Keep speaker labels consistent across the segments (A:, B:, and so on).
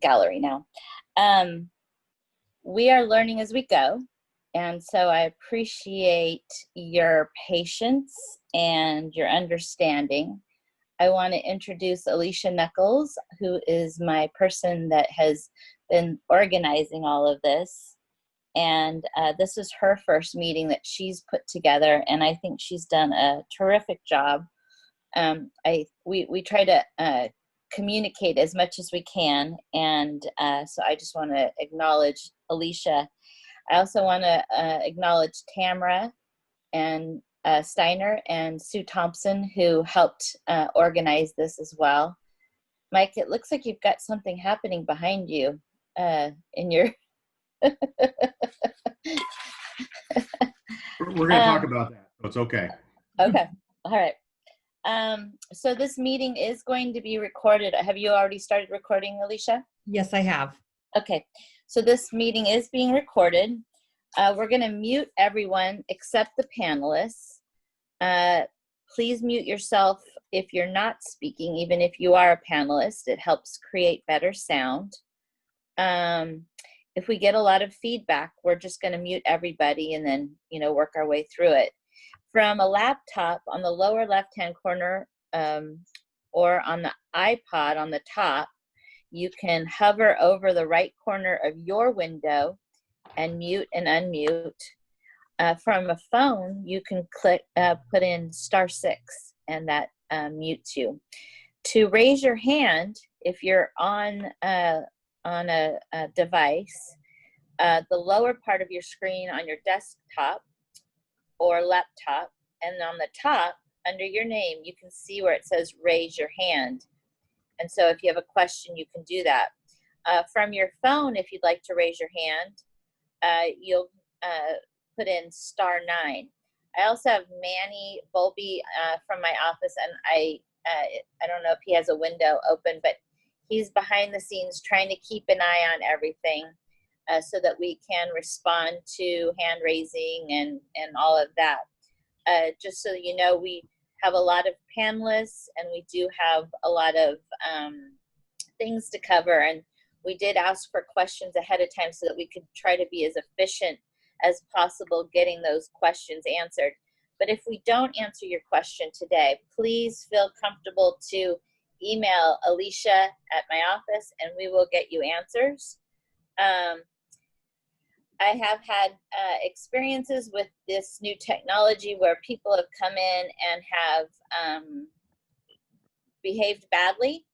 A: gallery now. We are learning as we go, and so I appreciate your patience and your understanding. I want to introduce Alicia Knuckles, who is my person that has been organizing all of this. And this is her first meeting that she's put together, and I think she's done a terrific job. We try to communicate as much as we can, and so I just want to acknowledge Alicia. I also want to acknowledge Tamara and Steiner and Sue Thompson, who helped organize this as well. Mike, it looks like you've got something happening behind you in your...
B: We're going to talk about that, so it's okay.
A: Okay, all right. So this meeting is going to be recorded. Have you already started recording, Alicia?
C: Yes, I have.
A: Okay, so this meeting is being recorded. We're going to mute everyone except the panelists. Please mute yourself if you're not speaking, even if you are a panelist. It helps create better sound. If we get a lot of feedback, we're just going to mute everybody and then, work our way through it. From a laptop, on the lower left-hand corner or on the iPod on the top, you can hover over the right corner of your window and mute and unmute. From a phone, you can put in *6, and that mutes you. To raise your hand, if you're on a device, the lower part of your screen on your desktop or laptop, and on the top, under your name, you can see where it says raise your hand. And so if you have a question, you can do that. From your phone, if you'd like to raise your hand, you'll put in *9. I also have Manny Bolby from my office, and I don't know if he has a window open, but he's behind the scenes trying to keep an eye on everything so that we can respond to hand raising and all of that. Just so you know, we have a lot of panelists, and we do have a lot of things to cover, and we did ask for questions ahead of time so that we could try to be as efficient as possible getting those questions answered. But if we don't answer your question today, please feel comfortable to email Alicia at my office, and we will get you answers. I have had experiences with this new technology where people have come in and have behaved badly.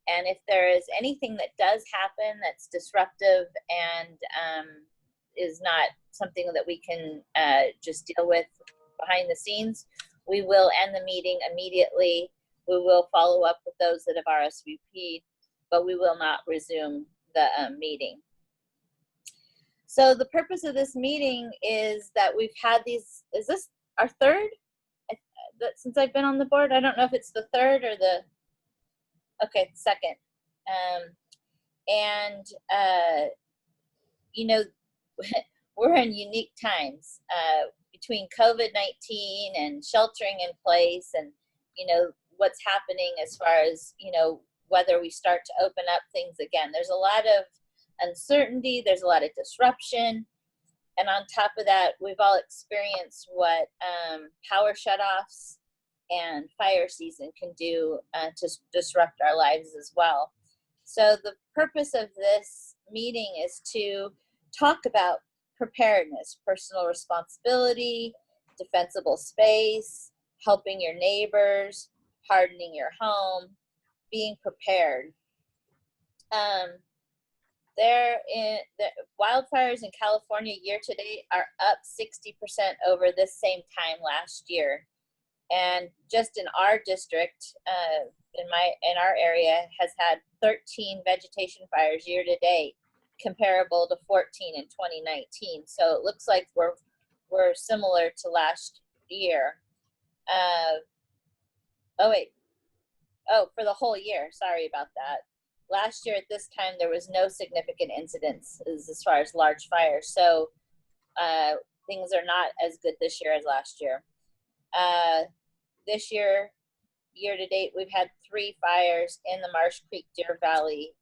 A: And if there is anything that does happen that's disruptive and is not something that we can just deal with behind the scenes, we will end the meeting immediately. We will follow up with those that have RSVP'd, but we will not resume the meeting. So the purpose of this meeting is that we've had these, is this our third? Since I've been on the board, I don't know if it's the third or the, okay, second. We're in unique times between COVID-19 and sheltering in place and, what's happening as far as, whether we start to open up things again. There's a lot of uncertainty, there's a lot of disruption, and on top of that, we've all experienced what power shutoffs and fire season can do to disrupt our lives as well. So the purpose of this meeting is to talk about preparedness, personal responsibility, defensible space, helping your neighbors, hardening your home, being prepared. The wildfires in California year to date are up 60% over this same time last year. And just in our district, in our area, has had 13 vegetation fires year to date, comparable to 14 in 2019. So it looks like we're similar to last year. For the whole year. Sorry about that. Last year at this time, there was no significant incidents as far as large fires. So things are not as good this year as last year. This year, year to date, we've had 3 fires in the Marsh Creek Deer Valley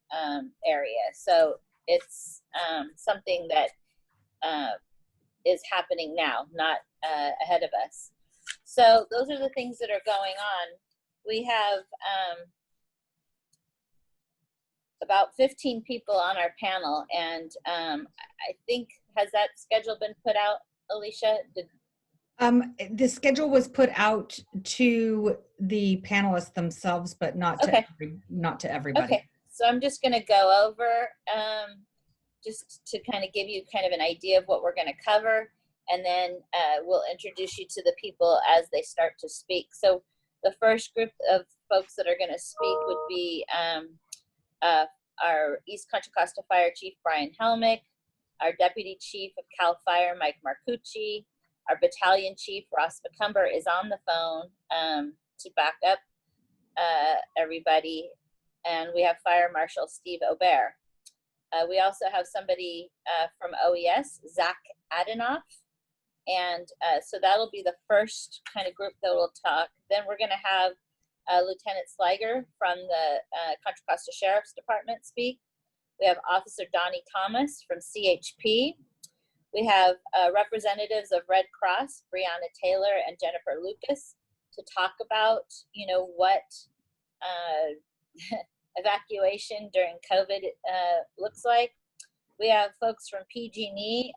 A: area. So it's something that is happening now, not ahead of us. So those are the things that are going on. We have about 15 people on our panel, and I think, has that schedule been put out, Alicia?
C: The schedule was put out to the panelists themselves, but not to not to everybody.
A: Okay, so I'm just going to go over just to kind of give you kind of an idea of what we're going to cover, and then we'll introduce you to the people as they start to speak. So the first group of folks that are going to speak would be our East Contra Costa Fire Chief, Brian Helmick, our Deputy Chief of CAL FIRE, Mike Marcucci, our Battalion Chief, Ross McCumber, is on the phone to back up everybody, and we have Fire Marshal Steve Aubert. We also have somebody from OES, Zach Adenoff, and so that'll be the first kind of group that will talk. Then we're going to have Lieutenant Sliger from the Contra Costa Sheriff's Department speak. We have Officer Donnie Thomas from CHP. We have representatives of Red Cross, Brianna Taylor and Jennifer Lucas, to talk about, you know, what evacuation during COVID looks like. We have folks from PG&E,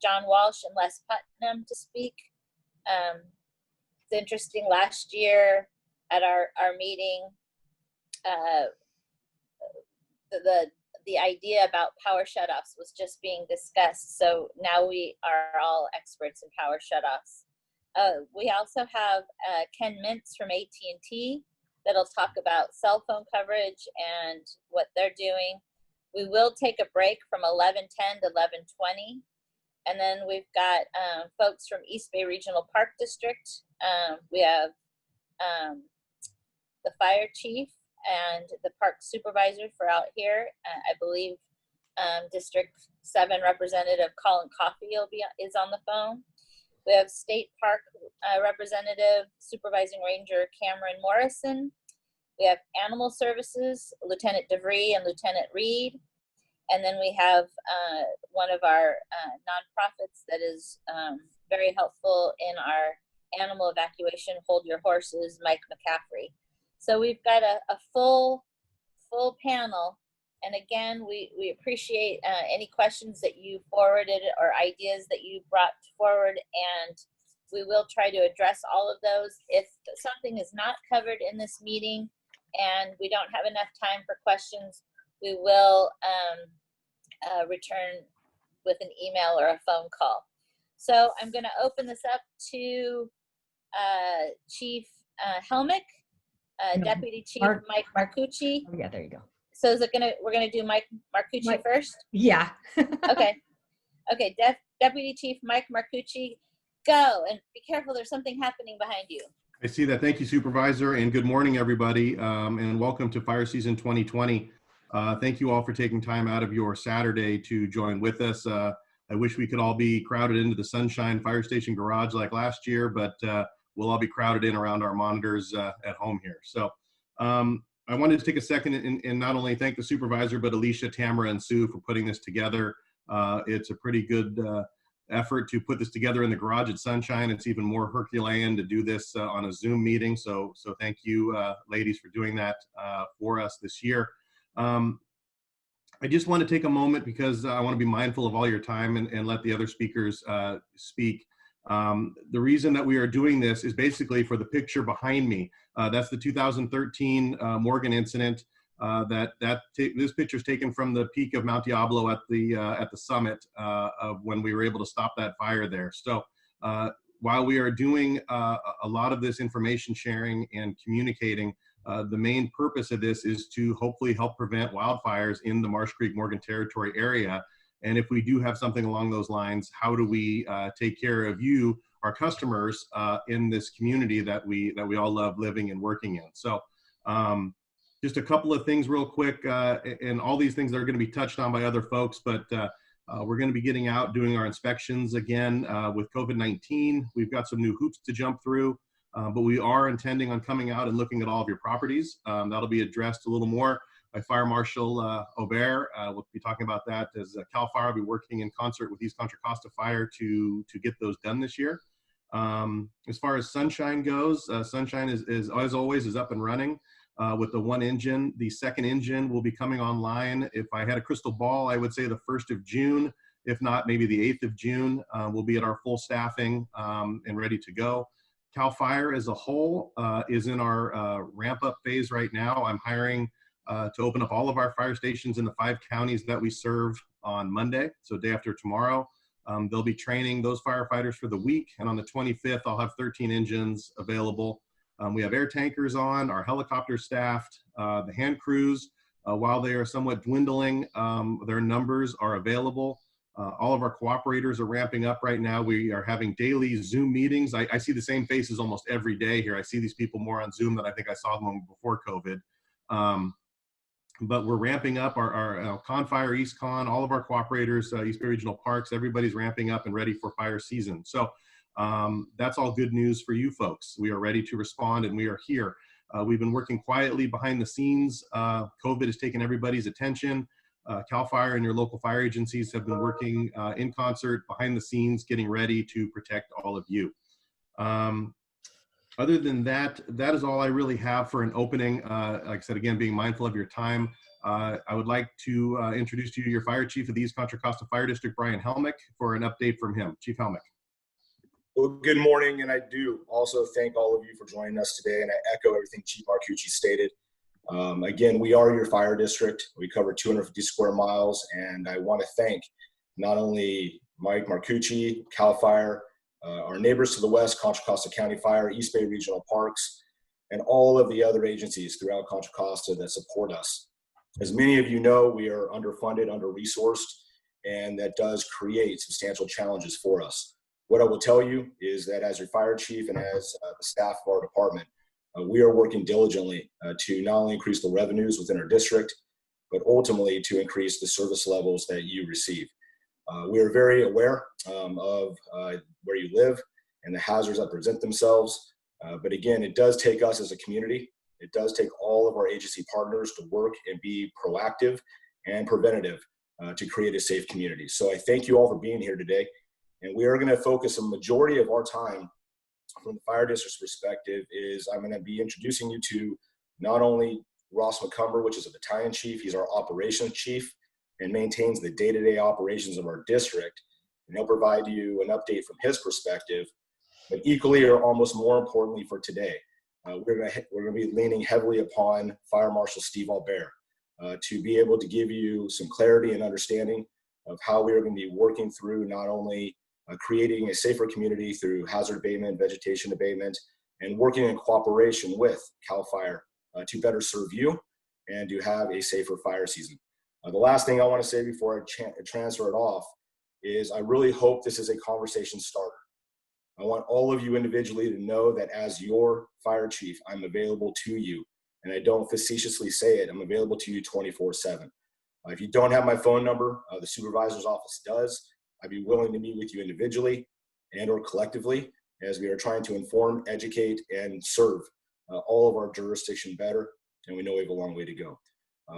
A: John Walsh and Les Putnam, to speak. It's interesting, last year at our meeting, the idea about power shutoffs was just being discussed. So now we are all experts in power shutoffs. We also have Ken Mintz from AT&T that'll talk about cell phone coverage and what they're doing. We will take a break from 11:10 to 11:20. And then we've got folks from East Bay Regional Park District. We have the fire chief and the park supervisor for out here. I believe District 7 Representative Colin Coffey is on the phone. We have State Park Representative Supervising Ranger Cameron Morrison. We have Animal Services, Lieutenant DeVry and Lieutenant Reed. And then we have one of our nonprofits that is very helpful in our animal evacuation, Hold Your Horses, Mike McCaffrey. So we've got a full panel. And again, we appreciate any questions that you forwarded or ideas that you brought forward, and we will try to address all of those. If something is not covered in this meeting and we don't have enough time for questions, we will return with an email or a phone call. So I'm going to open this up to Chief Helmick, Deputy Chief Mike Marcucci.
C: Oh, yeah, there you go.
A: So is it we're gonna do Mike Marcucci first?
C: Yeah.
A: Okay. Okay, Deputy Chief Mike Marcucci, go, and be careful, there's something happening behind you.
B: I see that. Thank you, Supervisor, and good morning, everybody, and welcome to Fire Season 2020. Thank you all for taking time out of your Saturday to join with us. I wish we could all be crowded into the Sunshine Fire Station garage like last year, but we'll all be crowded in around our monitors at home here. So I wanted to take a second and not only thank the supervisor, but Alicia, Tamara, and Sue for putting this together. It's a pretty good effort to put this together in the garage at Sunshine. It's even more Herculean to do this on a Zoom meeting. So thank you, ladies, for doing that for us this year. I just want to take a moment because I want to be mindful of all your time and let the other speakers speak. The reason that we are doing this is basically for the picture behind me. That's the 2013 Morgan incident. This picture is taken from the peak of Mount Diablo at the summit of when we were able to stop that fire there. So while we are doing a lot of this information sharing and communicating, the main purpose of this is to hopefully help prevent wildfires in the Marsh Creek Morgan Territory area. And if we do have something along those lines, how do we take care of you, our customers, in this community that we all love living and working in? So just a couple of things real quick, and all these things that are going to be touched on by other folks, but we're going to be getting out, doing our inspections again with COVID-19. We've got some new hoops to jump through. but we are intending on coming out and looking at all of your properties. That'll be addressed a little more by Fire Marshal Aubert. We'll be talking about that as CAL FIRE will be working in concert with East Contra Costa Fire to get those done this year. As far as Sunshine goes, Sunshine is as always is up and running with the one engine. The second engine will be coming online. If I had a crystal ball, I would say the 1st of June. If not, maybe the 8th of June. We'll be at our full staffing and ready to go. CAL FIRE as a whole is in our ramp up phase right now. I'm hiring to open up all of our fire stations in the 5 counties that we serve on Monday, so day after tomorrow. They'll be training those firefighters for the week, and on the 25th, I'll have 13 engines available. We have air tankers on, our helicopters staffed, the hand crews, while they are somewhat dwindling, their numbers are available. All of our cooperators are ramping up right now. We are having daily Zoom meetings. I see the same faces almost every day here. I see these people more on Zoom than I think I saw them before COVID. But we're ramping up our ConFire, East Con, all of our cooperators, East Bay Regional Parks, everybody's ramping up and ready for fire season. So that's all good news for you folks. We are ready to respond and we are here. We've been working quietly behind the scenes. COVID has taken everybody's attention. CAL FIRE and your local fire agencies have been working in concert behind the scenes, getting ready to protect all of you. Other than that, that is all I really have for an opening. Like I said, again, being mindful of your time, I would like to introduce to you your Fire Chief of the East Contra Costa Fire District, Brian Helmick, for an update from him. Chief Helmick.
D: Well, good morning, and I do also thank all of you for joining us today, and I echo everything Chief Marcucci stated. Again, we are your fire district. We cover 250 square miles, and I want to thank not only Mike Marcucci, CAL FIRE, our neighbors to the west, Contra Costa County Fire, East Bay Regional Parks, and all of the other agencies throughout Contra Costa that support us. As many of you know, we are underfunded, under-resourced, and that does create substantial challenges for us. What I will tell you is that as your fire chief and as the staff of our department, we are working diligently to not only increase the revenues within our district, but ultimately to increase the service levels that you receive. We are very aware of where you live and the hazards that present themselves. But again, it does take us as a community. It does take all of our agency partners to work and be proactive and preventative to create a safe community. So I thank you all for being here today. And we are going to focus a majority of our time from the fire district's perspective is I'm going to be introducing you to not only Ross McCumber, which is a battalion chief. He's our operations chief and maintains the day-to-day operations of our district. And he'll provide you an update from his perspective. But equally, or almost more importantly for today, we're going to be leaning heavily upon Fire Marshal Steve Albert to be able to give you some clarity and understanding of how we are going to be working through not only creating a safer community through hazard abatement, vegetation abatement, and working in cooperation with CAL FIRE to better serve you and to have a safer fire season. The last thing I want to say before I transfer it off is I really hope this is a conversation starter. I want all of you individually to know that as your fire chief, I'm available to you. And I don't facetiously say it, I'm available to you 24/7. If you don't have my phone number, the supervisor's office does. I'd be willing to meet with you individually and or collectively as we are trying to inform, educate, and serve all of our jurisdiction better. And we know we have a long way to go.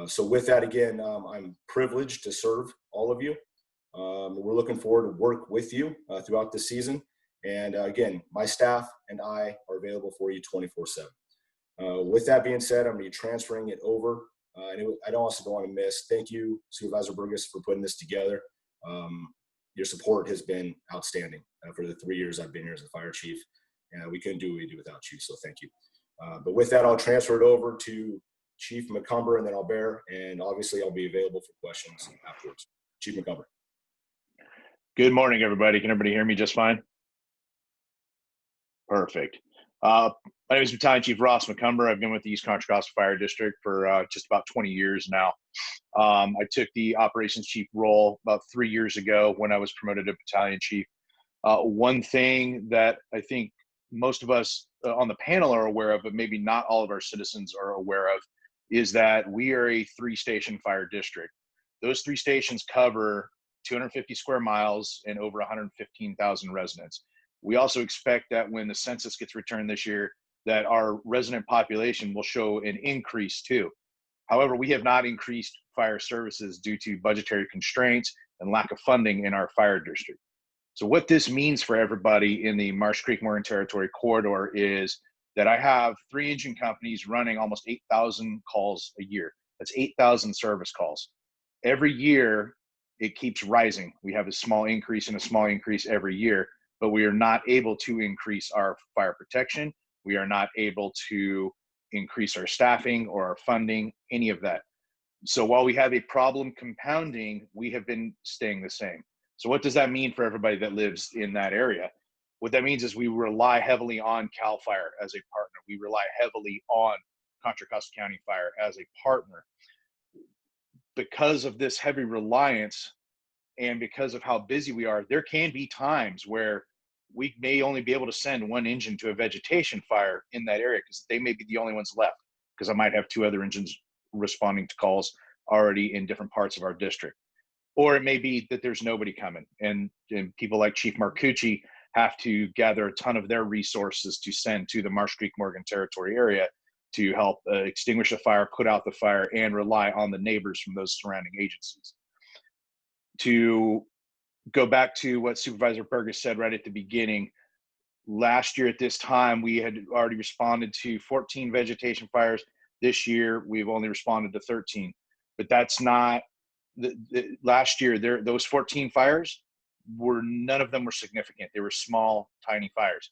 D: So with that, again, I'm privileged to serve all of you. We're looking forward to work with you throughout this season. And again, my staff and I are available for you 24/7. With that being said, I'm going to be transferring it over. And I also don't want to miss, thank you, Supervisor Burgess, for putting this together. Your support has been outstanding for the 3 years I've been here as a fire chief. We couldn't do what we do without you, so thank you. But with that, I'll transfer it over to Chief McCumber and then Albert, and obviously I'll be available for questions afterwards. Chief McCumber.
E: Good morning, everybody. Can everybody hear me just fine? Perfect. My name is Battalion Chief Ross McCumber. I've been with the East Contra Costa Fire District for just about 20 years now. I took the operations chief role about 3 years ago when I was promoted to battalion chief. One thing that I think most of us on the panel are aware of, but maybe not all of our citizens are aware of, is that we are a 3-station fire district. Those 3 stations cover 250 square miles and over 115,000 residents. We also expect that when the census gets returned this year, that our resident population will show an increase too. However, we have not increased fire services due to budgetary constraints and lack of funding in our fire district. So what this means for everybody in the Marsh Creek Morgan Territory corridor is that I have 3 engine companies running almost 8,000 calls a year. That's 8,000 service calls. Every year, it keeps rising. We have a small increase and a small increase every year, but we are not able to increase our fire protection. We are not able to increase our staffing or our funding, any of that. So while we have a problem compounding, we have been staying the same. So what does that mean for everybody that lives in that area? What that means is we rely heavily on CAL FIRE as a partner. We rely heavily on Contra Costa County Fire as a partner. Because of this heavy reliance and because of how busy we are, there can be times where we may only be able to send 1 engine to a vegetation fire in that area because they may be the only ones left, because I might have 2 other engines responding to calls already in different parts of our district. Or it may be that there's nobody coming, and people like Chief Marcucci have to gather a ton of their resources to send to the Marsh Creek Morgan Territory area to help extinguish a fire, put out the fire, and rely on the neighbors from those surrounding agencies. To go back to what Supervisor Burgess said right at the beginning, last year at this time, we had already responded to 14 vegetation fires. This year, we've only responded to 13, but that's not, last year, those 14 fires, none of them were significant. They were small, tiny fires.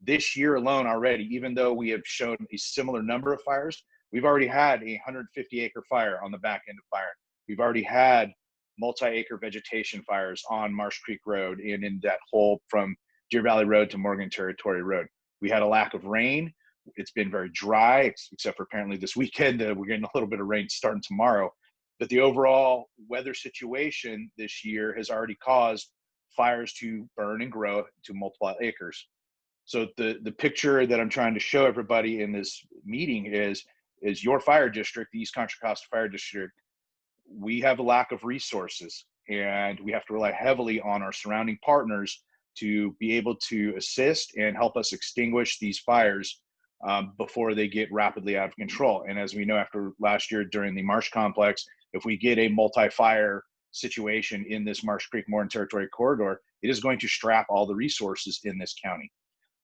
E: This year alone already, even though we have shown a similar number of fires, we've already had a 150-acre fire on the back end of fire. We've already had multi-acre vegetation fires on Marsh Creek Road and in that hole from Deer Valley Road to Morgan Territory Road. We had a lack of rain. It's been very dry, except for apparently this weekend. We're getting a little bit of rain starting tomorrow. But the overall weather situation this year has already caused fires to burn and grow to multiple acres. So the picture that I'm trying to show everybody in this meeting is your fire district, the East Contra Costa Fire District. We have a lack of resources, and we have to rely heavily on our surrounding partners to be able to assist and help us extinguish these fires before they get rapidly out of control. And as we know, after last year during the Marsh Complex, if we get a multi-fire situation in this Marsh Creek Morgan Territory corridor, it is going to strap all the resources in this county.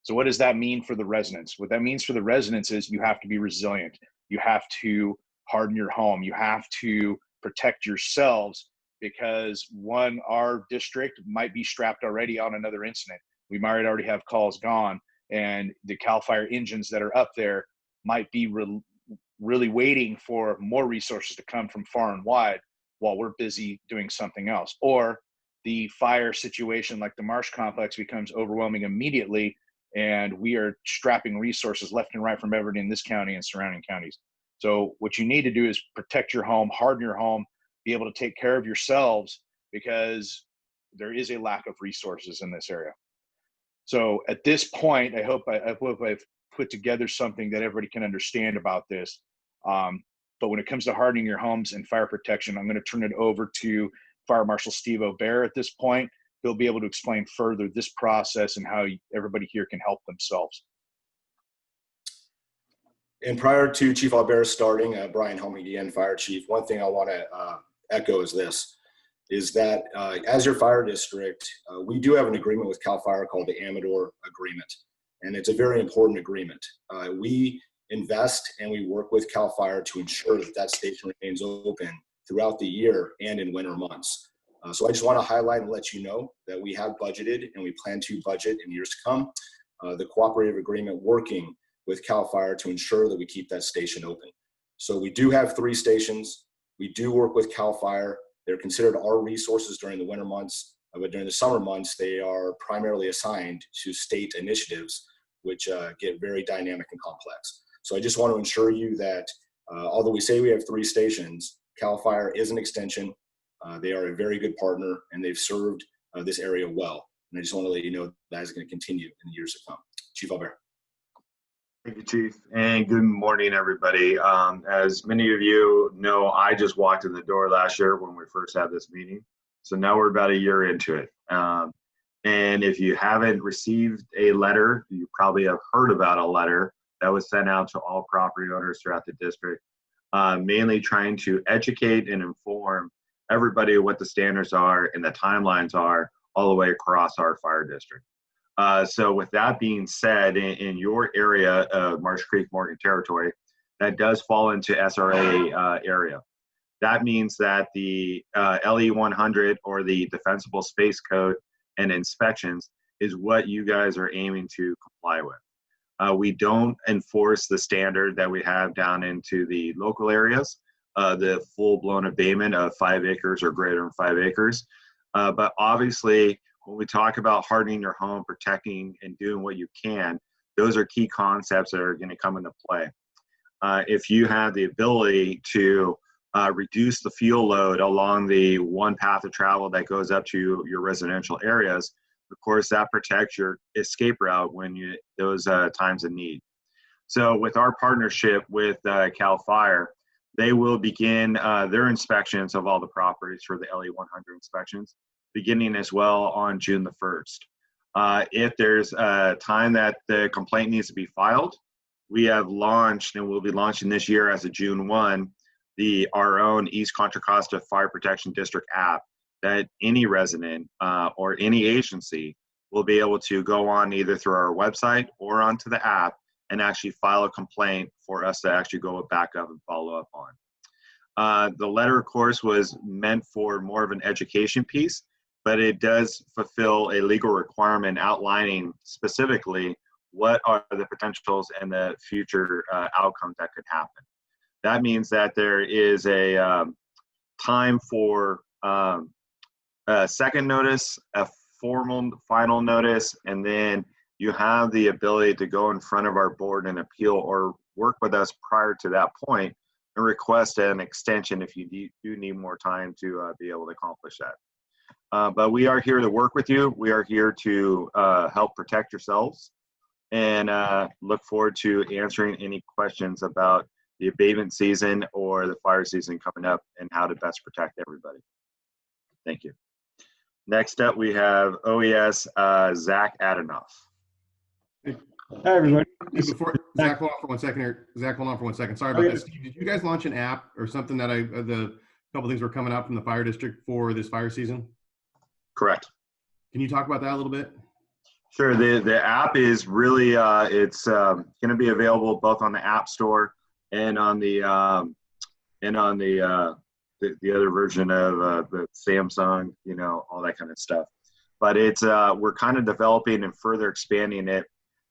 E: So what does that mean for the residents? What that means for the residents is you have to be resilient. You have to harden your home. You have to protect yourselves, because one, our district might be strapped already on another incident. We might already have calls gone, and the CAL FIRE engines that are up there might be really waiting for more resources to come from far and wide while we're busy doing something else. Or the fire situation like the Marsh Complex becomes overwhelming immediately, and we are strapping resources left and right from everybody in this county and surrounding counties. So what you need to do is protect your home, harden your home, be able to take care of yourselves, because there is a lack of resources in this area. So at this point, I hope I've put together something that everybody can understand about this. But when it comes to hardening your homes and fire protection, I'm going to turn it over to Fire Marshal Steve O'Bear at this point. He'll be able to explain further this process and how everybody here can help themselves.
D: And prior to Chief O'Bear starting, Brian Helming, the Fire Chief, one thing I want to echo is this, is that as your fire district, we do have an agreement with CAL FIRE called the Amador Agreement. And it's a very important agreement. We invest and we work with CAL FIRE to ensure that that station remains open throughout the year and in winter months. So I just want to highlight and let you know that we have budgeted and we plan to budget in years to come the cooperative agreement working with CAL FIRE to ensure that we keep that station open. So we do have 3 stations. We do work with CAL FIRE. They're considered our resources during the winter months, but during the summer months, they are primarily assigned to state initiatives, which get very dynamic and complex. So I just want to ensure you that although we say we have 3 stations, CAL FIRE is an extension. They are a very good partner, and they've served this area well. And I just want to let you know that is going to continue in the years to come. Chief O'Bear.
F: Thank you, Chief, and good morning, everybody. As many of you know, I just walked in the door last year when we first had this meeting. So now we're about a year into it. And if you haven't received a letter, you probably have heard about a letter that was sent out to all property owners throughout the district, mainly trying to educate and inform everybody what the standards are and the timelines are all the way across our fire district. So with that being said, in your area of Marsh Creek Morgan territory, that does fall into SRA area. That means that the LE 100 or the Defensible Space Code and inspections is what you guys are aiming to comply with. We don't enforce the standard that we have down into the local areas, the full-blown abatement of 5 acres or greater than 5 acres. But obviously, when we talk about hardening your home, protecting and doing what you can, those are key concepts that are going to come into play. If you have the ability to reduce the fuel load along the one path of travel that goes up to your residential areas, of course, that protects your escape route when those times of need. So with our partnership with CAL FIRE, they will begin their inspections of all the properties for the LE 100 inspections, beginning as well on June the 1st. If there's a time that the complaint needs to be filed, we have launched and will be launching this year as of June 1, our own East Contra Costa Fire Protection District app that any resident or any agency will be able to go on either through our website or onto the app and actually file a complaint for us to actually go back up and follow up on. The letter, of course, was meant for more of an education piece, but it does fulfill a legal requirement outlining specifically what are the potentials and the future outcomes that could happen. That means that there is a time for a second notice, a formal final notice, and then you have the ability to go in front of our board and appeal or work with us prior to that point and request an extension if you do need more time to be able to accomplish that. But we are here to work with you. We are here to help protect yourselves and look forward to answering any questions about the abatement season or the fire season coming up and how to best protect everybody. Thank you. Next up, we have OES Zach Adanoff.
G: Hi, everybody.
B: Before Zach, hold on for 1 second here. Zach, hold on for 1 second. Sorry about that. Steve, did you guys launch an app or something that the couple things were coming out from the fire district for this fire season?
F: Correct.
B: Can you talk about that a little bit?
F: Sure. The app is really it's going to be available both on the App Store and on the other version of the Samsung, all that kind of stuff. But it's we're kind of developing and further expanding it.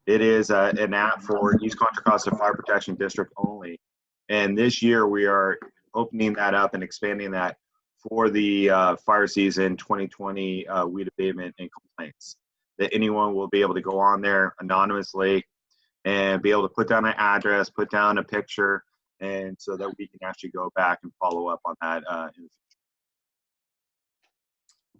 F: It is an app for East Contra Costa Fire Protection District only. And this year we are opening that up and expanding that for the fire season 2020 weed abatement and complaints. That anyone will be able to go on there anonymously and be able to put down an address, put down a picture, and so that we can actually go back and follow up on that in the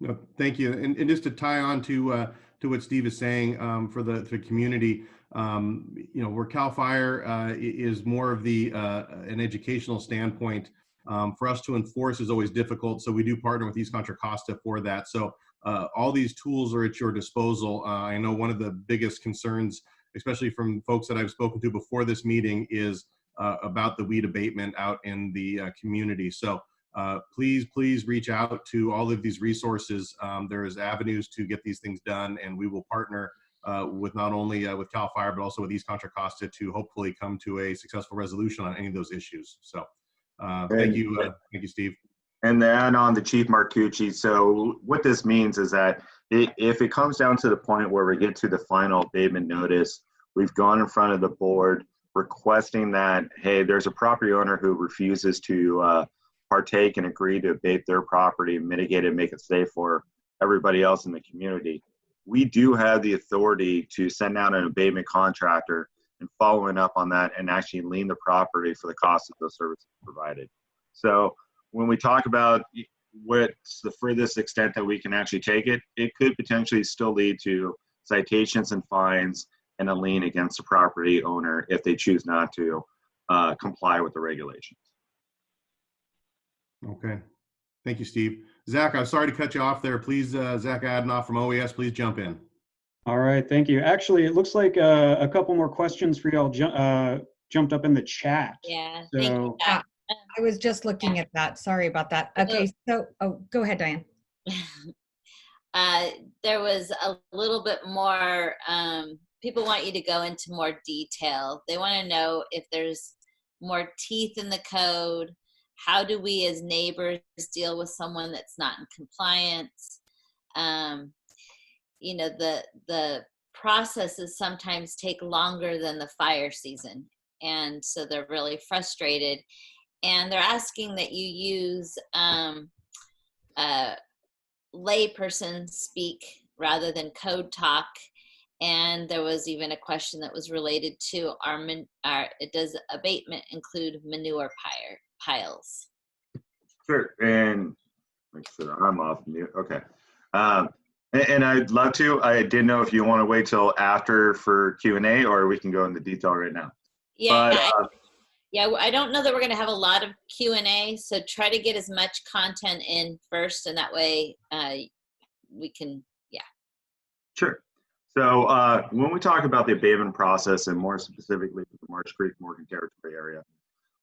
F: future.
B: No, thank you. And just to tie on to what Steve is saying for the community, where CAL FIRE is more of an educational standpoint. For us to enforce is always difficult, so we do partner with East Contra Costa for that. So all these tools are at your disposal. I know one of the biggest concerns, especially from folks that I've spoken to before this meeting, is about the weed abatement out in the community. So please reach out to all of these resources. There is avenues to get these things done, and we will partner with not only with CAL FIRE, but also with East Contra Costa to hopefully come to a successful resolution on any of those issues. So thank you, Steve.
F: And then on the Chief Marcucci, so what this means is that if it comes down to the point where we get to the final abatement notice, we've gone in front of the board requesting that, hey, there's a property owner who refuses to partake and agree to abate their property, mitigate it, make it safe for everybody else in the community. We do have the authority to send out an abatement contractor and following up on that and actually lien the property for the cost of those services provided. So when we talk about what's the furthest extent that we can actually take it, it could potentially still lead to citations and fines and a lien against the property owner if they choose not to comply with the regulations.
B: Okay. Thank you, Steve. Zach, I'm sorry to cut you off there. Please, Zach Adenoff from OES, please jump in.
G: All right, thank you. Actually, it looks like a couple more questions for y'all jumped up in the chat.
A: Yeah,
G: So,
A: thank you,
C: Yeah,
A: Jack.
C: I was just looking at that. Sorry about that. Okay, so, oh, go ahead, Diane.
A: There was a little bit more, people want you to go into more detail. They want to know if there's more teeth in the code. How do we as neighbors deal with someone that's not in compliance? You know, the processes sometimes take longer than the fire season. And so they're really frustrated. And they're asking that you use layperson speak rather than code talk. And there was even a question that was related to does abatement include manure piles?
F: Sure. And make sure I'm off mute. Okay. And I'd love to. I didn't know if you want to wait till after for Q&A or we can go into detail right now.
A: Yeah.
F: But,
A: yeah, I don't know that we're going to have a lot of Q&A, so try to get as much content in first, and that way we can, yeah.
F: Sure. So when we talk about the abatement process, and more specifically the Marsh Creek Morgan Territory area,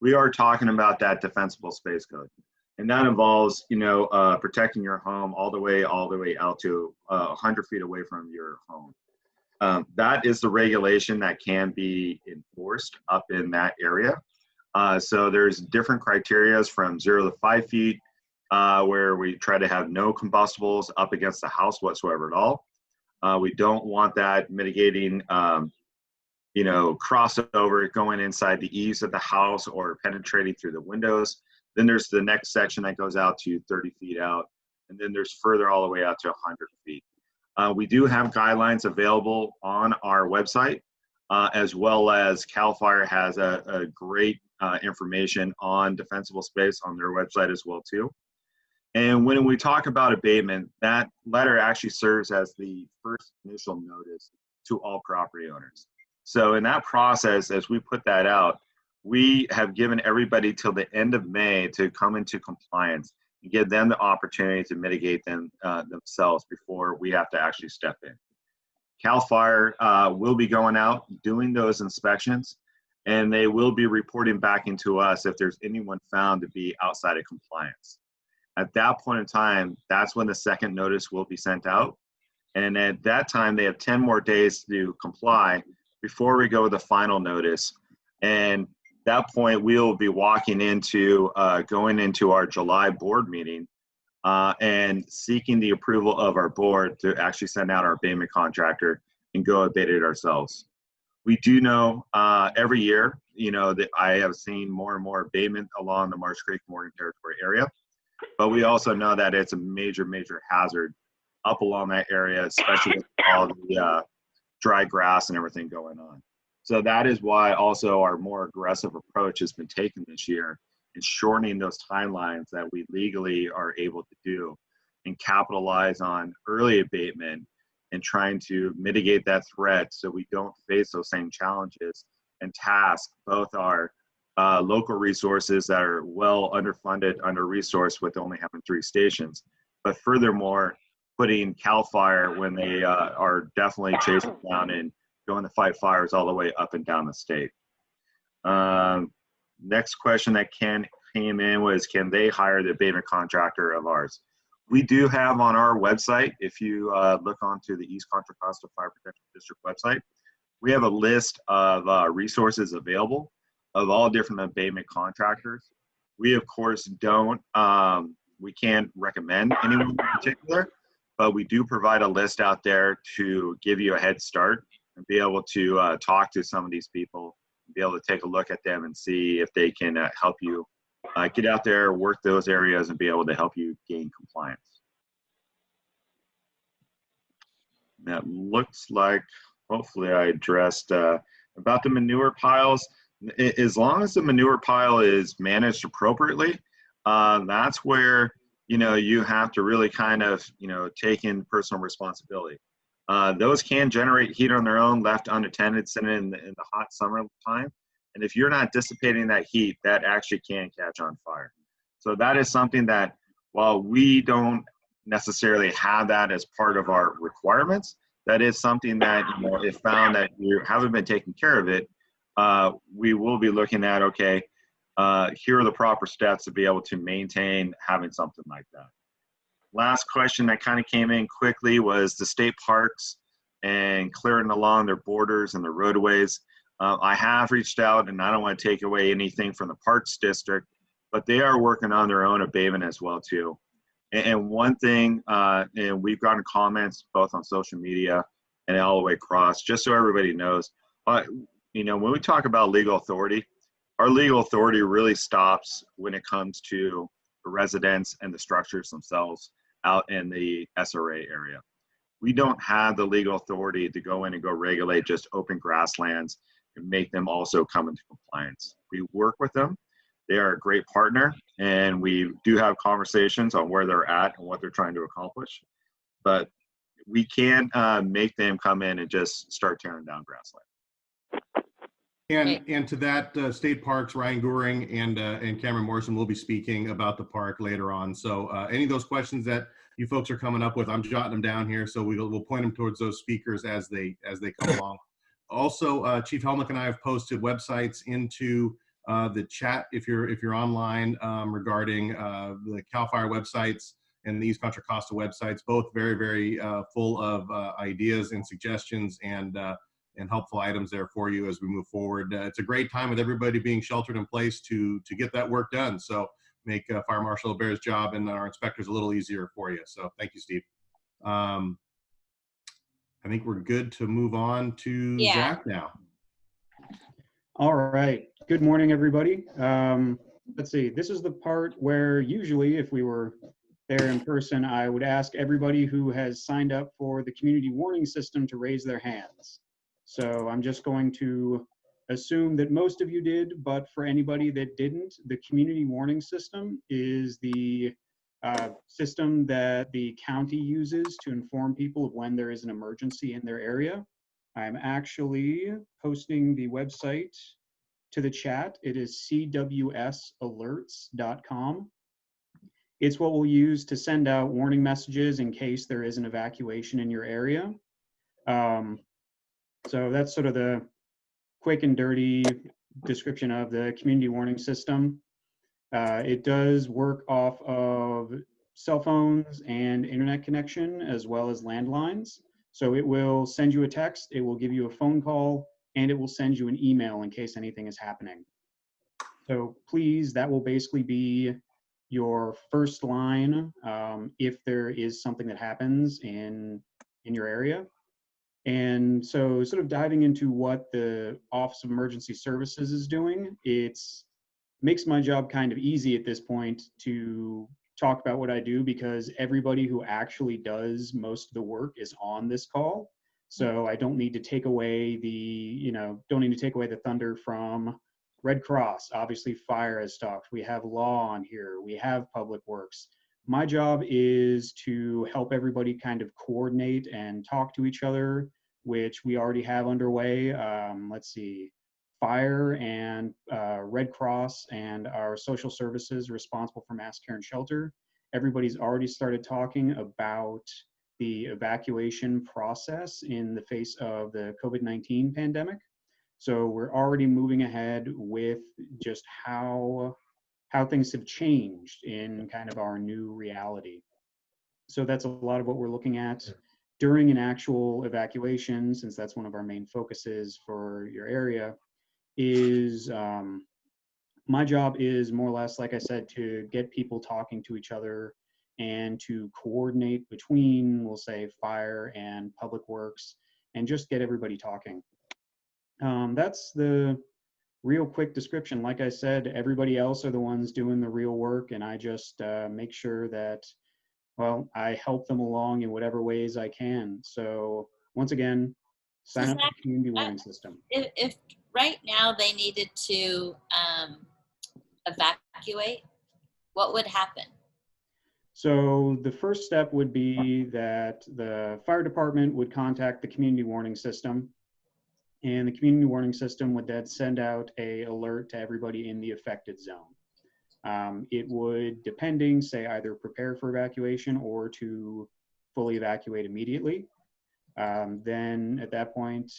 F: we are talking about that defensible space code. And that involves, protecting your home all the way out to 100 feet away from your home. That is the regulation that can be enforced up in that area. So there's different criterias from 0 to 5 feet, where we try to have no combustibles up against the house whatsoever at all. We don't want that mitigating, crossover going inside the eaves of the house or penetrating through the windows. Then there's the next section that goes out to 30 feet out. And then there's further all the way out to 100 feet. We do have guidelines available on our website, as well as CAL FIRE has a great information on defensible space on their website as well too. And when we talk about abatement, that letter actually serves as the first initial notice to all property owners. So in that process, as we put that out, we have given everybody till the end of May to come into compliance and give them the opportunity to mitigate them themselves before we have to actually step in. CAL FIRE will be going out, doing those inspections, and they will be reporting back into us if there's anyone found to be outside of compliance. At that point in time, that's when the second notice will be sent out. And at that time, they have 10 more days to comply before we go to the final notice. And at that point, we'll be walking into, going into our July board meeting and seeking the approval of our board to actually send out our abatement contractor and go abate it ourselves. We do know every year, that I have seen more and more abatement along the Marsh Creek Morgan Territory area. But we also know that it's a major, major hazard up along that area, especially with all the dry grass and everything going on. So that is why also our more aggressive approach has been taken this year in shortening those timelines that we legally are able to do and capitalize on early abatement and trying to mitigate that threat so we don't face those same challenges and task both our local resources that are well underfunded, under-resourced with only having 3 stations, but furthermore, putting CAL FIRE when they are definitely chasing down and going to fight fires all the way up and down the state. Next question that came in was, can they hire the abatement contractor of ours? We do have on our website, if you look onto the East Contra Costa Fire Protection District website, we have a list of resources available of all different abatement contractors. We, of course, we can't recommend anyone in particular, but we do provide a list out there to give you a head start and be able to talk to some of these people, be able to take a look at them and see if they can help you get out there, work those areas, and be able to help you gain compliance. That looks like, hopefully I addressed about the manure piles. As long as the manure pile is managed appropriately, that's where, you have to really kind of, take in personal responsibility. Those can generate heat on their own, left unattended, sitting in the hot summer time. And if you're not dissipating that heat, that actually can catch on fire. So that is something that while we don't necessarily have that as part of our requirements, that is something that, you know, if found that you haven't been taking care of it, we will be looking at, okay, here are the proper steps to be able to maintain having something like that. Last question that kind of came in quickly was the state parks and clearing along their borders and their roadways. I have reached out, and I don't want to take away anything from the Parks District, but they are working on their own abatement as well too. And one thing, and we've gotten comments both on social media and all the way across, just so everybody knows, you know, when we talk about legal authority, our legal authority really stops when it comes to the residents and the structures themselves out in the SRA area. We don't have the legal authority to go in and go regulate just open grasslands and make them also come into compliance. We work with them. They are a great partner, and we do have conversations on where they're at and what they're trying to accomplish. But we can't make them come in and just start tearing down grassland.
B: And to that, state parks, Ryan Goring and Cameron Morrison will be speaking about the park later on. So any of those questions that you folks are coming up with, I'm jotting them down here, so we'll point them towards those speakers as they come along. Also, Chief Helmick and I have posted websites into the chat if you're online regarding the CAL FIRE websites and the East Contra Costa websites, both very, very full of ideas and suggestions and helpful items there for you as we move forward. It's a great time with everybody being sheltered in place to get that work done. So make Fire Marshal Bear's job and our inspectors a little easier for you. So thank you, Steve. I think we're good to move on to Zach now.
G: All right. Good morning, everybody. Let's see. This is the part where usually, if we were there in person, I would ask everybody who has signed up for the community warning system to raise their hands. So I'm just going to assume that most of you did, but for anybody that didn't, the community warning system is the system that the county uses to inform people of when there is an emergency in their area. I'm actually posting the website to the chat. It is cwsalerts.com. It's what we'll use to send out warning messages in case there is an evacuation in your area. So that's sort of the quick and dirty description of the community warning system. It does work off of cell phones and internet connection as well as landlines. So it will send you a text, it will give you a phone call, and it will send you an email in case anything is happening. So please, that will basically be your first line if there is something that happens in your area. And so sort of diving into what the Office of Emergency Services is doing, it's makes my job kind of easy at this point to talk about what I do because everybody who actually does most of the work is on this call. So I don't need to take away don't need to take away the thunder from Red Cross. Obviously, fire has talked. We have law on here. We have public works. My job is to help everybody kind of coordinate and talk to each other, which we already have underway. Let's see. Fire and Red Cross and our social services responsible for mass care and shelter. Everybody's already started talking about the evacuation process in the face of the COVID-19 pandemic. So we're already moving ahead with just how things have changed in kind of our new reality. So that's a lot of what we're looking at during an actual evacuation, since that's one of our main focuses for your area. Is my job is more or less, like I said, to get people talking to each other and to coordinate between, we'll say, fire and public works and just get everybody talking. That's the real quick description. Like I said, everybody else are the ones doing the real work, and I just make sure that, well, I help them along in whatever ways I can. So once again, sign up for the community warning system.
A: If right now they needed to evacuate, what would happen?
G: So the first step would be that the fire department would contact the community warning system, and the community warning system would then send out an alert to everybody in the affected zone. It would, depending, say either prepare for evacuation or to fully evacuate immediately. Then at that point,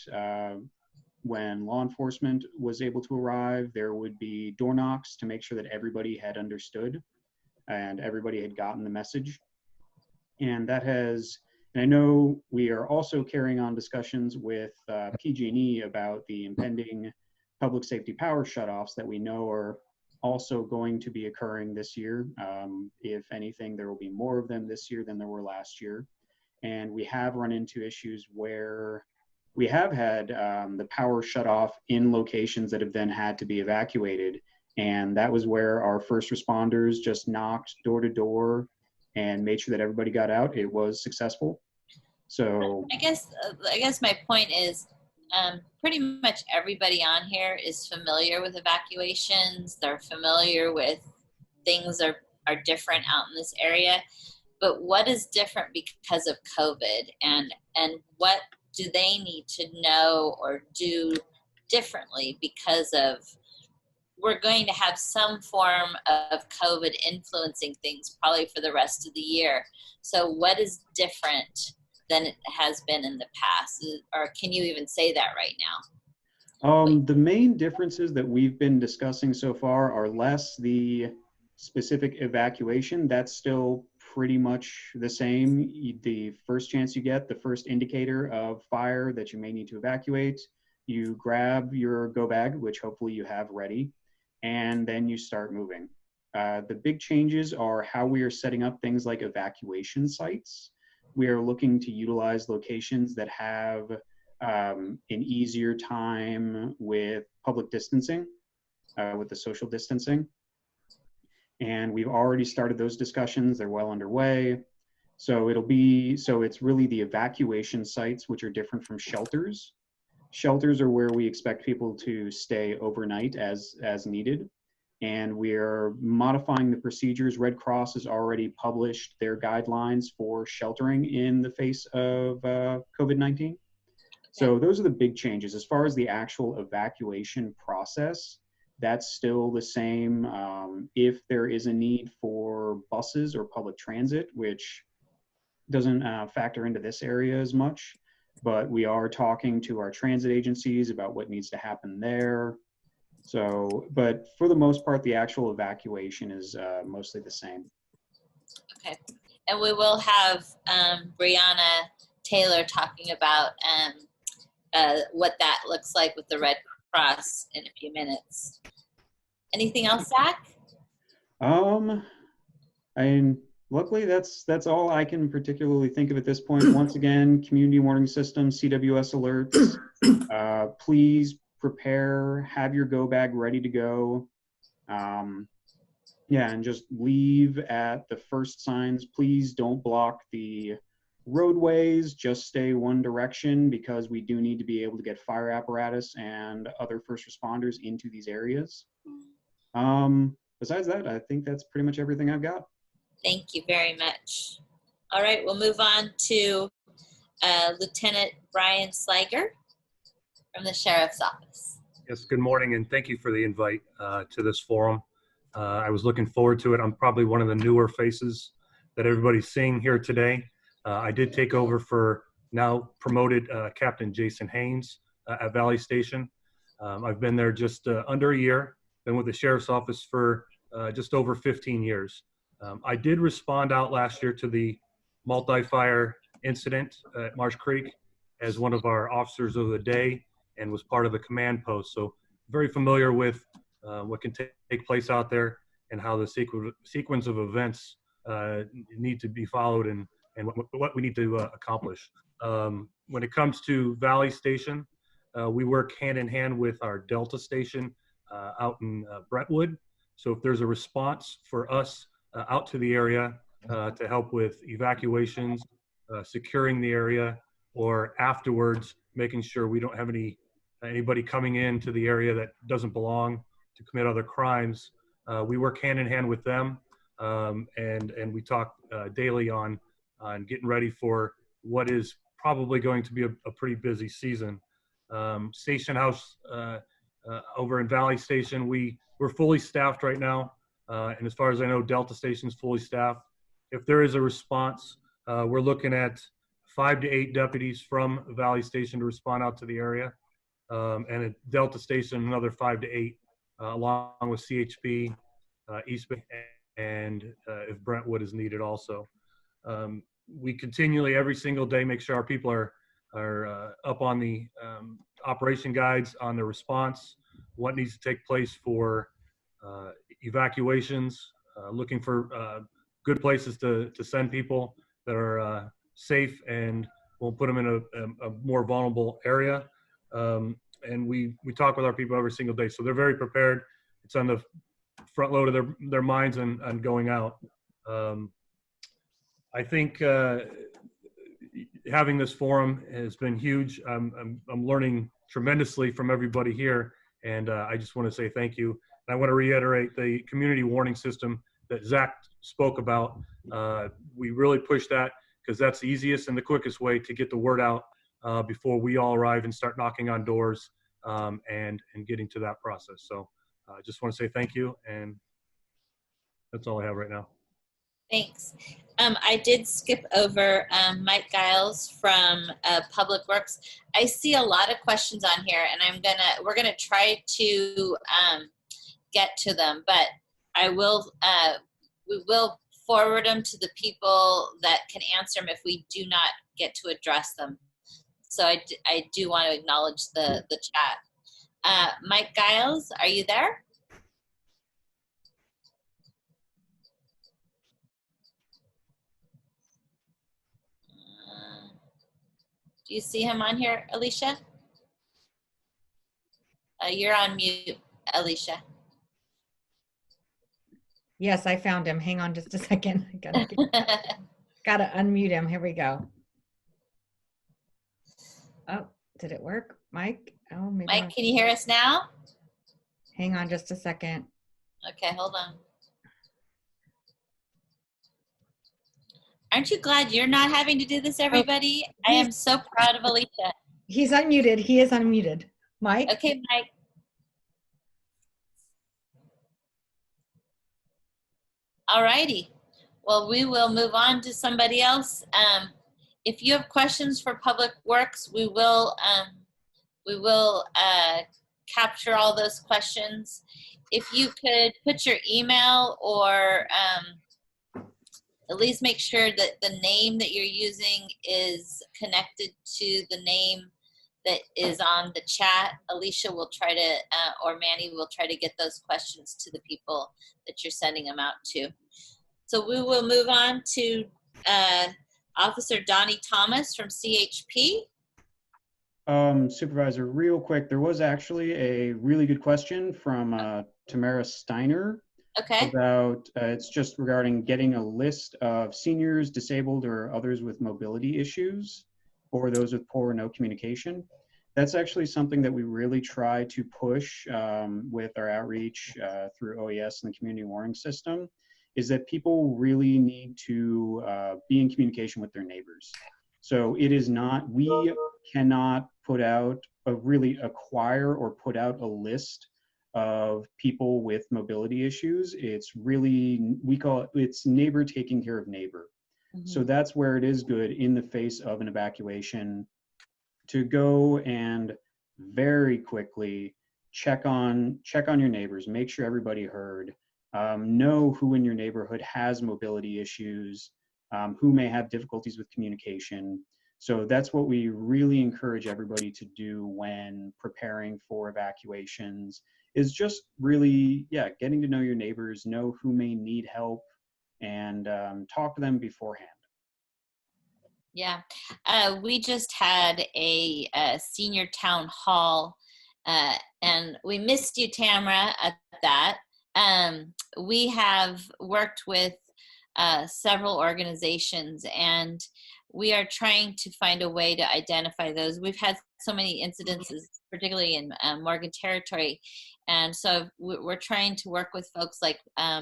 G: when law enforcement was able to arrive, there would be door knocks to make sure that everybody had understood and everybody had gotten the message. And that has, and I know we are also carrying on discussions with PG&E about the impending public safety power shutoffs that we know are also going to be occurring this year. If anything, there will be more of them this year than there were last year. And we have run into issues where we have had the power shut off in locations that have then had to be evacuated. And that was where our first responders just knocked door to door and made sure that everybody got out. It was successful. So
A: I guess my point is pretty much everybody on here is familiar with evacuations. They're familiar with things are different out in this area. But what is different because of COVID, and what do they need to know or do differently because of, we're going to have some form of COVID influencing things probably for the rest of the year. So what is different than it has been in the past? Or can you even say that right now?
G: the main differences that we've been discussing so far are less the specific evacuation. That's still pretty much the same. The first chance you get, the first indicator of fire that you may need to evacuate, you grab your go bag, which hopefully you have ready, and then you start moving. The big changes are how we are setting up things like evacuation sites. We are looking to utilize locations that have an easier time with public distancing, with the social distancing. And we've already started those discussions. They're well underway. So it's really the evacuation sites, which are different from shelters. Shelters are where we expect people to stay overnight as needed. And we're modifying the procedures. Red Cross has already published their guidelines for sheltering in the face of COVID-19. So those are the big changes. As far as the actual evacuation process, that's still the same. If there is a need for buses or public transit, which doesn't factor into this area as much, but we are talking to our transit agencies about what needs to happen there. So, but for the most part, the actual evacuation is mostly the same.
A: Okay. And we will have Brianna Taylor talking about what that looks like with the Red Cross in a few minutes. Anything else, Zach?
G: Luckily, that's all I can particularly think of at this point. Once again, community warning system, CWS alerts. Please prepare, have your go bag ready to go. Yeah, and just leave at the first signs. Please don't block the roadways, just stay one direction, because we do need to be able to get fire apparatus and other first responders into these areas. Besides that, I think that's pretty much everything I've got.
A: Thank you very much. All right, we'll move on to Lieutenant Brian Slager from the Sheriff's Office.
H: Yes, good morning, and thank you for the invite to this forum. I was looking forward to it. I'm probably one of the newer faces that everybody's seeing here today. I did take over for now promoted Captain Jason Haynes at Valley Station. I've been there just under a year, been with the Sheriff's Office for just over 15 years. I did respond out last year to the multi-fire incident at Marsh Creek as one of our officers of the day and was part of the command post. So very familiar with what can take place out there and how the sequence of events need to be followed and what we need to accomplish. When it comes to Valley Station, we work hand in hand with our Delta Station out in Brentwood. So if there's a response for us out to the area to help with evacuations, securing the area, or afterwards making sure we don't have anybody coming into the area that doesn't belong to commit other crimes, we work hand in hand with them, and we talk daily on getting ready for what is probably going to be a pretty busy season. Station House over in Valley Station, we're fully staffed right now. And as far as I know, Delta Station is fully staffed. If there is a response, we're looking at 5 to 8 deputies from Valley Station to respond out to the area. And at Delta Station, another 5 to 8, along with CHP, East Bay, and if Brentwood is needed also. We continually, every single day, make sure our people are up on the operation guides on the response, what needs to take place for evacuations, looking for good places to send people that are safe and won't put them in a more vulnerable area. And we talk with our people every single day, so they're very prepared. It's on the front load of their minds and going out. I think having this forum has been huge. I'm learning tremendously from everybody here, and I just want to say thank you. And I want to reiterate the community warning system that Zach spoke about. We really push that because that's the easiest and the quickest way to get the word out before we all arrive and start knocking on doors and getting to that process. So I just want to say thank you, and that's all I have right now.
A: Thanks. I did skip over Mike Giles from Public Works. I see a lot of questions on here, and we're gonna try to get to them, but we will forward them to the people that can answer them if we do not get to address them. So I do want to acknowledge the chat. Mike Giles, are you there? Do you see him on here, Alicia? You're on mute, Alicia.
C: Yes, I found him. Hang on just a second. Gotta unmute him. Here we go. Oh, did it work? Mike? Oh, maybe
A: Mike, can you hear us now?
C: Hang on just a second.
A: Okay, hold on. Aren't you glad you're not having to do this, everybody? I am so proud of Alicia.
C: He's unmuted. He is unmuted. Mike?
A: Okay, Mike. All righty. Well, we will move on to somebody else. If you have questions for Public Works, we will capture all those questions. If you could put your email or at least make sure that the name that you're using is connected to the name that is on the chat. Alicia will try to, or Manny will try to get those questions to the people that you're sending them out to. So we will move on to Officer Donnie Thomas from CHP.
G: Supervisor, real quick, there was actually a really good question from Tamara Steiner.
A: Okay.
G: About, it's just regarding getting a list of seniors, disabled, or others with mobility issues, or those with poor or no communication. That's actually something that we really try to push with our outreach through OES and the community warning system, is that people really need to be in communication with their neighbors. So it is not, we cannot put out acquire or put out a list of people with mobility issues. It's really, we call it's neighbor taking care of neighbor. Mm-hmm. So that's where it is good in the face of an evacuation to go and very quickly check on your neighbors, make sure everybody heard, know who in your neighborhood has mobility issues, who may have difficulties with communication. So that's what we really encourage everybody to do when preparing for evacuations, is just really, getting to know your neighbors, know who may need help, and talk to them beforehand.
A: Yeah, we just had a senior town hall, and we missed you, Tamara, at that. We have worked with several organizations, and we are trying to find a way to identify those. We've had so many incidences, particularly in Morgan Territory, and so we're trying to work with folks like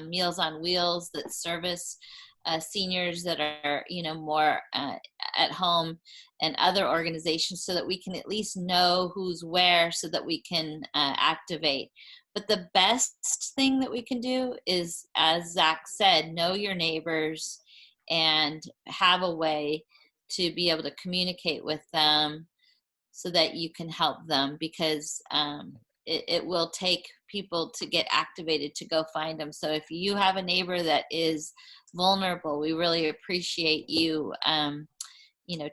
A: Meals on Wheels that service seniors that are, more at home, and other organizations, so that we can at least know who's where, so that we can activate. But the best thing that we can do is, as Zach said, know your neighbors and have a way to be able to communicate with them so that you can help them, because it will take people to get activated to go find them. So if you have a neighbor that is vulnerable, we really appreciate you,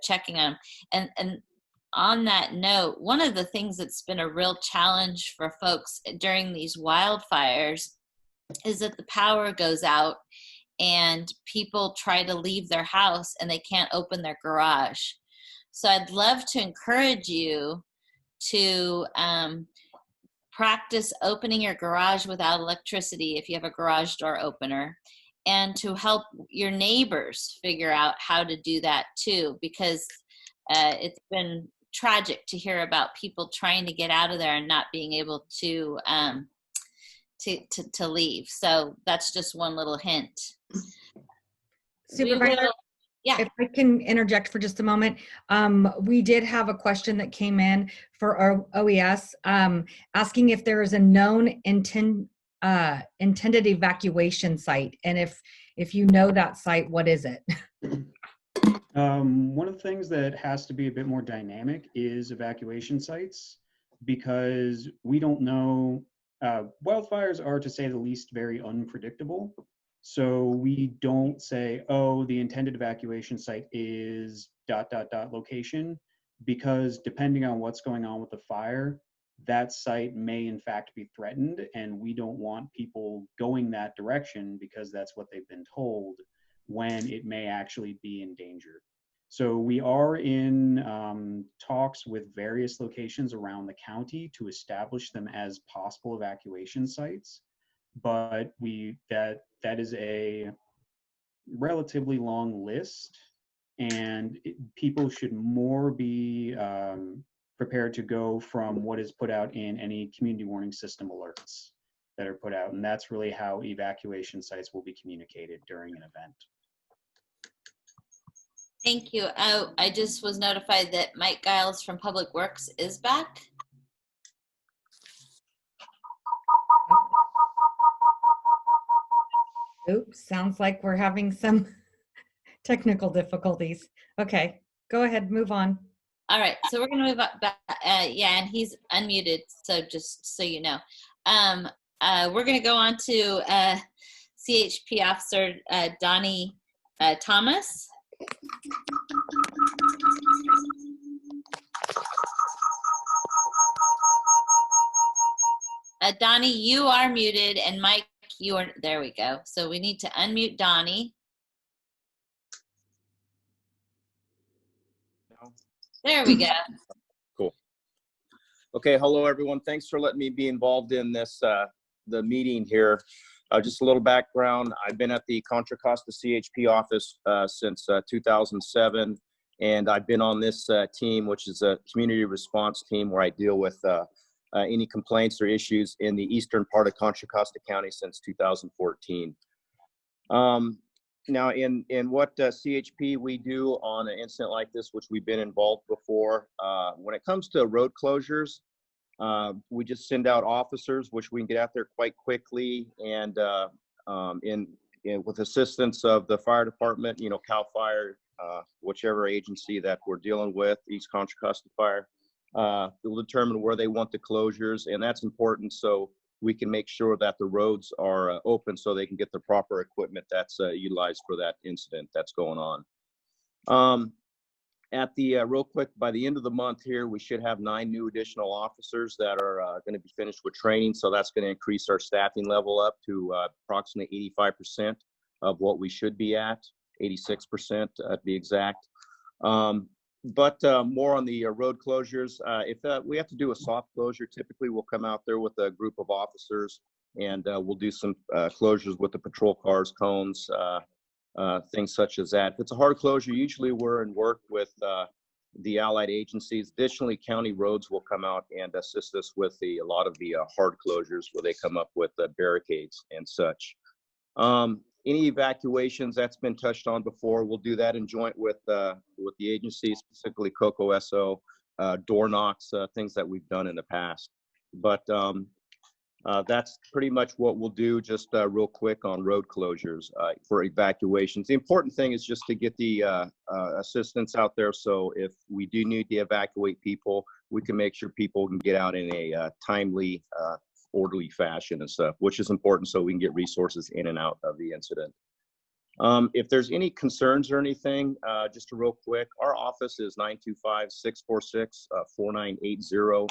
A: checking on them. And on that note, one of the things that's been a real challenge for folks during these wildfires is that the power goes out and people try to leave their house and they can't open their garage. So I'd love to encourage you to practice opening your garage without electricity if you have a garage door opener, and to help your neighbors figure out how to do that too, because it's been tragic to hear about people trying to get out of there and not being able to leave. So that's just one little hint.
C: Supervisor,
A: yeah.
C: If I can interject for just a moment, we did have a question that came in for our OES asking if there is a known intended evacuation site, and if you know that site, what is it?
G: One of the things that has to be a bit more dynamic is evacuation sites, because we don't know. Wildfires are, to say the least, very unpredictable. So we don't say, oh, the intended evacuation site is ... location, because depending on what's going on with the fire, that site may in fact be threatened, and we don't want people going that direction because that's what they've been told, when it may actually be in danger. So we are in talks with various locations around the county to establish them as possible evacuation sites, but that is a relatively long list, and people should more be prepared to go from what is put out in any community warning system alerts that are put out, and that's really how evacuation sites will be communicated during an event.
A: Thank you. Oh, I just was notified that Mike Giles from Public Works is back.
C: Oops, sounds like we're having some technical difficulties. Okay, go ahead, move on.
A: All right, so we're gonna move up back. Yeah, and he's unmuted, so just so you know. We're gonna go on to CHP Officer Donnie Thomas. Donnie, you are muted, and Mike, you are, there we go. So we need to unmute Donnie. There we go.
I: Cool. Okay, hello everyone. Thanks for letting me be involved in this, the meeting here. Just a little background. I've been at the Contra Costa CHP office since 2007, and I've been on this team, which is a community response team where I deal with any complaints or issues in the eastern part of Contra Costa County since 2014. Now, in what CHP we do on an incident like this, which we've been involved before, when it comes to road closures, we just send out officers, which we can get out there quite quickly, and with assistance of the fire department, CAL FIRE, whichever agency that we're dealing with, East Contra Costa Fire, they'll determine where they want the closures, and that's important so we can make sure that the roads are open so they can get the proper equipment that's utilized for that incident that's going on. At the real quick, by the end of the month here, we should have 9 new additional officers that are going to be finished with training. So that's going to increase our staffing level up to approximately 85% of what we should be at, 86% to be exact. But more on the road closures. If we have to do a soft closure, typically we'll come out there with a group of officers, and we'll do some closures with the patrol cars, cones, things such as that. If it's a hard closure, usually we're in work with the allied agencies. Additionally, county roads will come out and assist us with a lot of the hard closures where they come up with barricades and such. Any evacuations that's been touched on before, we'll do that in joint with the agency, specifically COCO SO, door knocks, things that we've done in the past. But That's pretty much what we'll do, just real quick on road closures for evacuations. The important thing is just to get the assistance out there, so if we do need to evacuate people, we can make sure people can get out in a timely, orderly fashion and stuff, which is important so we can get resources in and out of the incident. If there's any concerns or anything, just real quick, our office is 925-646-4980.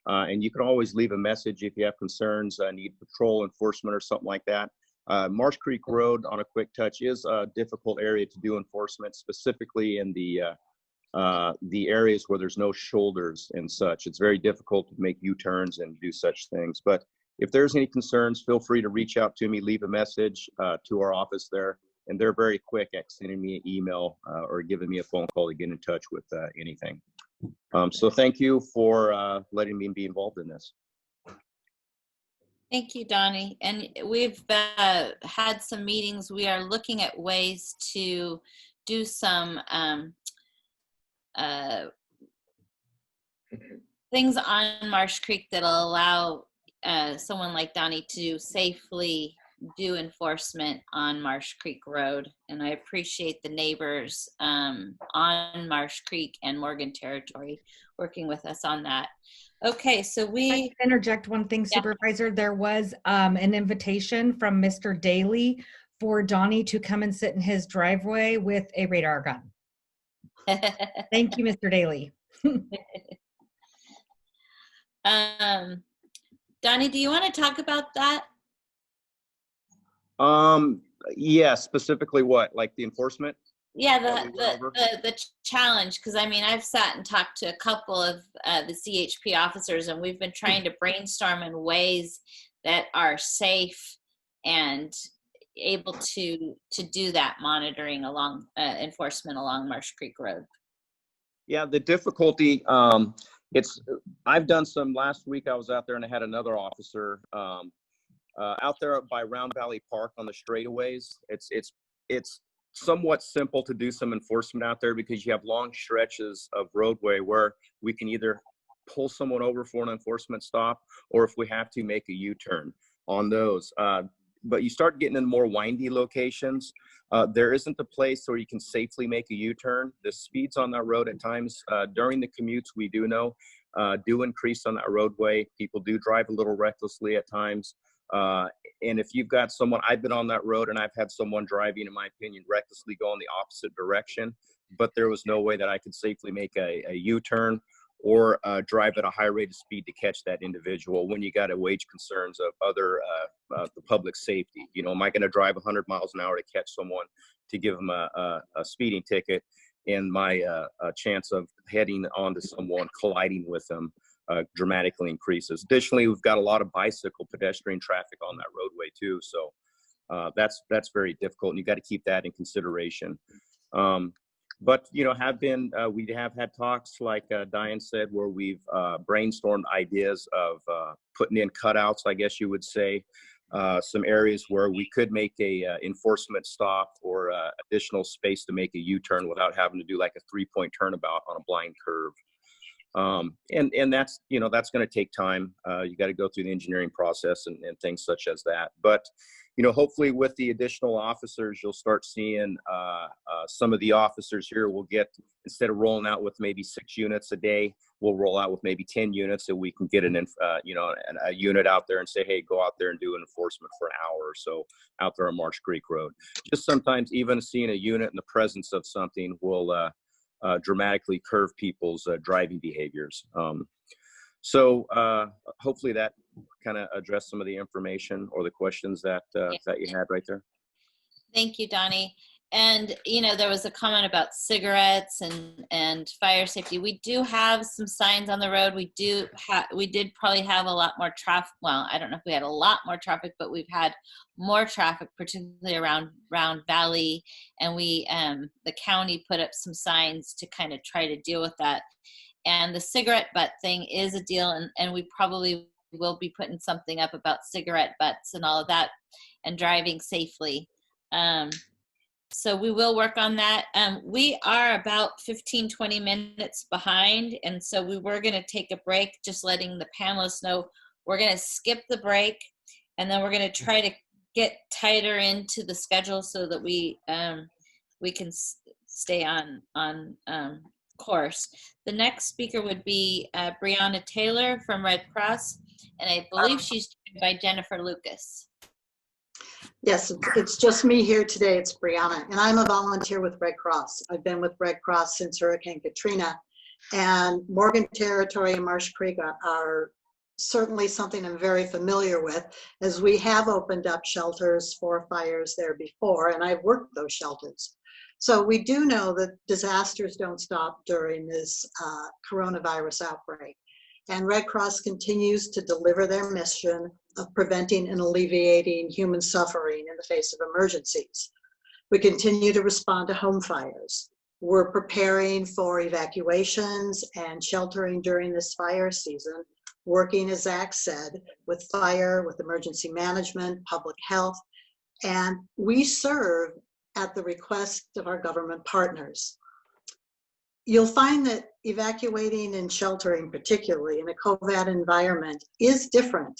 I: And you can always leave a message if you have concerns, need patrol enforcement or something like that. Marsh Creek Road, on a quick touch, is a difficult area to do enforcement, specifically in the areas where there's no shoulders and such. It's very difficult to make U-turns and do such things. But if there's any concerns, feel free to reach out to me, leave a message to our office there. And they're very quick at sending me an email or giving me a phone call to get in touch with anything. So thank you for letting me be involved in this.
A: Thank you, Donnie. And we've had some meetings. We are looking at ways to do some things on Marsh Creek that'll allow someone like Donnie to safely do enforcement on Marsh Creek Road. And I appreciate the neighbors on Marsh Creek and Morgan Territory working with us on that. Okay, so
C: I can interject one thing, Supervisor. There was an invitation from Mr. Daly for Donnie to come and sit in his driveway with a radar gun. Thank you, Mr. Daly.
A: Donnie, do you want to talk about that?
I: Yeah, specifically what, like the enforcement?
A: Yeah, the challenge, because I mean, I've sat and talked to a couple of the CHP officers, and we've been trying to brainstorm in ways that are safe and able to do that monitoring along enforcement along Marsh Creek Road. Yeah,
I: the difficulty, I've done some last week. I was out there and I had another officer out there by Round Valley Park on the straightaways. It's somewhat simple to do some enforcement out there because you have long stretches of roadway where we can either pull someone over for an enforcement stop, or if we have to, make a U-turn on those. But you start getting in more windy locations. There isn't a place where you can safely make a U-turn. The speeds on that road at times during the commutes, we do know, do increase on that roadway. People do drive a little recklessly at times. And if you've got someone, I've been on that road and I've had someone driving, in my opinion, recklessly go in the opposite direction, but there was no way that I could safely make a U-turn or drive at a high rate of speed to catch that individual when you got to wage concerns of other the public safety. You know, am I going to drive 100 miles an hour to catch someone to give them a speeding ticket, and my chance of heading onto someone, colliding with them, dramatically increases. Additionally, we've got a lot of bicycle pedestrian traffic on that roadway too, so that's very difficult, and you got to keep that in consideration. But you know, we have had talks, like Diane said, where we've brainstormed ideas of putting in cutouts, I guess you would say, some areas where we could make a enforcement stop or additional space to make a U-turn without having to do like a 3-point turnabout on a blind curve. And that's, you know, that's going to take time. You got to go through the engineering process and things such as that. But, you know, hopefully with the additional officers, you'll start seeing some of the officers here will get, instead of rolling out with maybe 6 units a day, we'll roll out with maybe 10 units, so we can get a unit out there and say, hey, go out there and do an enforcement for an hour or so out there on Marsh Creek Road. Just sometimes even seeing a unit in the presence of something will dramatically curve people's driving behaviors. So hopefully that kind of addressed some of the information or the questions that that you had right there.
A: Thank you, Donnie. And, you know, there was a comment about cigarettes and fire safety. We do have some signs on the road. We did probably have a lot more traffic. Well, I don't know if we had a lot more traffic, but we've had more traffic, particularly around Round Valley. And the county put up some signs to kind of try to deal with that. And the cigarette butt thing is a deal. And we probably will be putting something up about cigarette butts and all of that and driving safely. So we will work on that. We are about 15-20 minutes behind, and so we were going to take a break, just letting the panelists know We're going to skip the break, and then we're going to try to get tighter into the schedule so that we can stay on course. The next speaker would be Brianna Taylor from Red Cross, and I believe she's joined by Jennifer Lucas.
J: Yes, it's just me here today. It's Brianna, and I'm a volunteer with Red Cross. I've been with Red Cross since Hurricane Katrina, and Morgan Territory and Marsh Creek are certainly something I'm very familiar with, as we have opened up shelters for fires there before, and I've worked those shelters. So we do know that disasters don't stop during this coronavirus outbreak. And Red Cross continues to deliver their mission of preventing and alleviating human suffering in the face of emergencies. We continue to respond to home fires. We're preparing for evacuations and sheltering during this fire season, working, as Zach said, with fire, with emergency management, public health, and we serve at the request of our government partners. You'll find that evacuating and sheltering, particularly in a COVID environment, is different.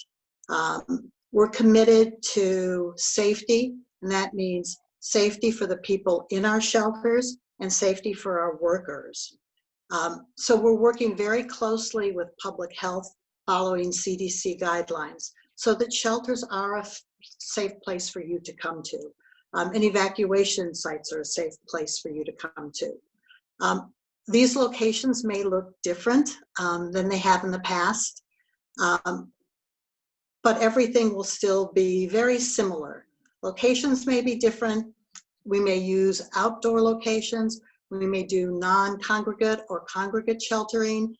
J: We're committed to safety, and that means safety for the people in our shelters and safety for our workers. So we're working very closely with public health, following CDC guidelines, so that shelters are a safe place for you to come to. And evacuation sites are a safe place for you to come to. These locations may look different than they have in the past, but everything will still be very similar. Locations may be different. We may use outdoor locations. We may do non-congregate or congregate sheltering.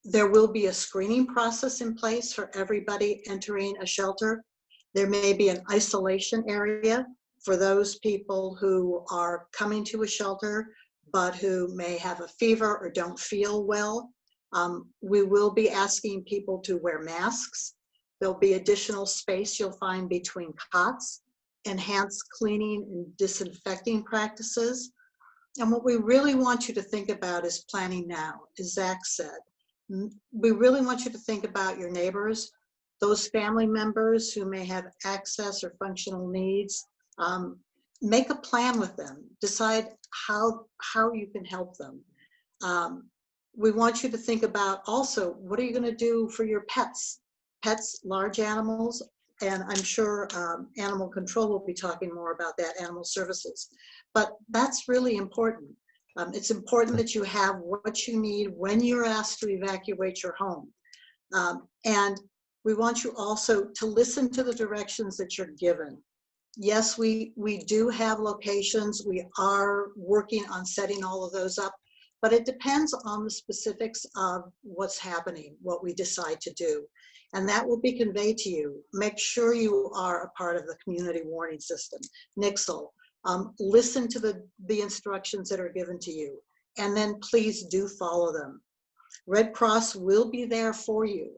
J: There will be a screening process in place for everybody entering a shelter. There may be an isolation area for those people who are coming to a shelter but who may have a fever or don't feel well. We will be asking people to wear masks. There'll be additional space you'll find between cots, enhanced cleaning and disinfecting practices. And what we really want you to think about is planning now, as Zach said. We really want you to think about your neighbors, those family members who may have access or functional needs. Make a plan with them. Decide how you can help them. We want you to think about also, what are you going to do for your pets? Pets, large animals, and I'm sure animal control will be talking more about that, animal services. But that's really important. It's important that you have what you need when you're asked to evacuate your home. And we want you also to listen to the directions that you're given. Yes, we do have locations. We are working on setting all of those up, but it depends on the specifics of what's happening, what we decide to do. And that will be conveyed to you. Make sure you are a part of the community warning system, NICSL. Listen to the instructions that are given to you, and then please do follow them. Red Cross will be there for you.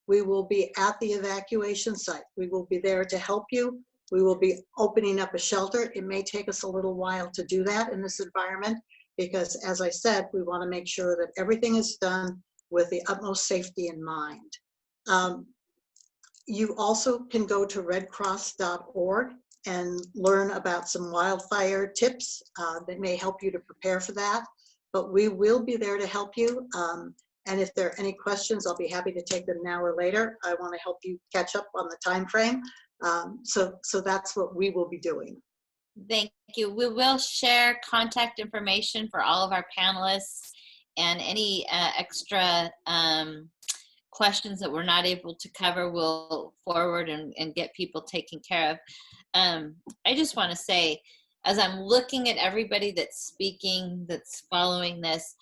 J: We will be at the evacuation site. We will be there to help you. We will be opening up a shelter. It may take us a little while to do that in this environment because, as I said, we want to make sure that everything is done with the utmost safety in mind. You also can go to redcross.org and learn about some wildfire tips that may help you to prepare for that. But we will be there to help you. And if there are any questions, I'll be happy to take them now or later. I want to help you catch up on the time frame. So that's what we will be doing.
A: Thank you. We will share contact information for all of our panelists, and any extra questions that we're not able to cover, we'll forward and get people taken care of. I just want to say, as I'm looking at everybody that's speaking, that's following this,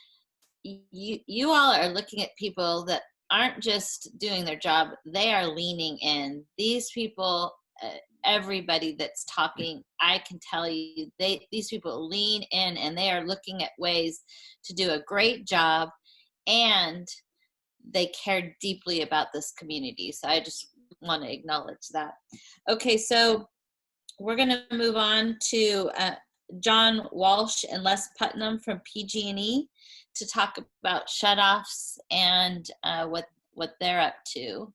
A: you all are looking at people that aren't just doing their job, they are leaning in. These people, everybody that's talking, I can tell you, these people lean in and they are looking at ways to do a great job, and they care deeply about this community. So I just want to acknowledge that. Okay, so we're going to move on to John Walsh and Les Putnam from PG&E to talk about shutoffs and what they're up to.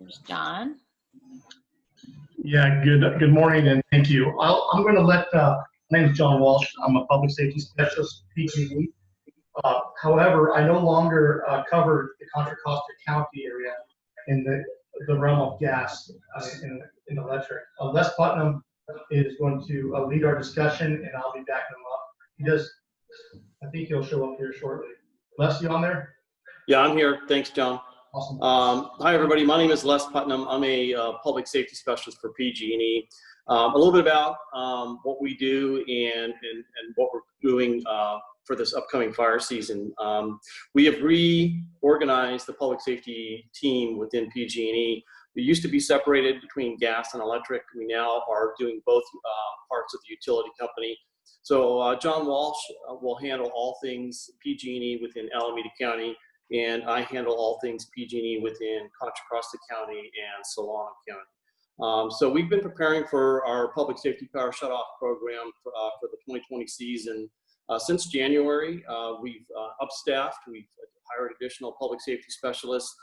A: There's John.
K: Yeah, good morning and thank you. I'm going to let, my name is John Walsh. I'm a public safety specialist, PG&E. However, I no longer cover the Contra Costa County area in the realm of gas in electric. Les Putnam is going to lead our discussion, and I'll be backing him up. He does. I think he'll show up here shortly. Les, you on there?
L: Yeah, I'm here. Thanks, John.
K: Awesome.
L: Hi, everybody. My name is Les Putnam. I'm a public safety specialist for PG&E. A little bit about what we do and what we're doing for this upcoming fire season. We have reorganized the public safety team within PG&E. We used to be separated between gas and electric. We now are doing both parts of the utility company. So John Walsh will handle all things PG&E within Alameda County, and I handle all things PG&E within Contra Costa County and Solano County. So we've been preparing for our public safety power shutoff program for the 2020 season. Since January, we've upstaffed, we've hired additional public safety specialists.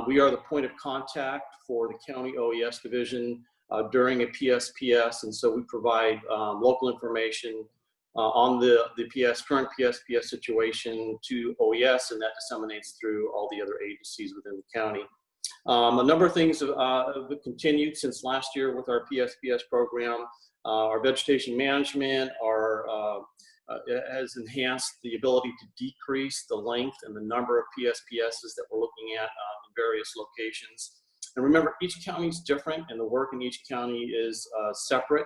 L: We are the point of contact for the county OES division during a PSPS, and so we provide local information on the current PSPS situation to OES, and that disseminates through all the other agencies within the county. A number of things have continued since last year with our PSPS program. Our vegetation management has enhanced the ability to decrease the length and the number of PSPSs that we're looking at in various locations. And remember, each county is different and the work in each county is separate.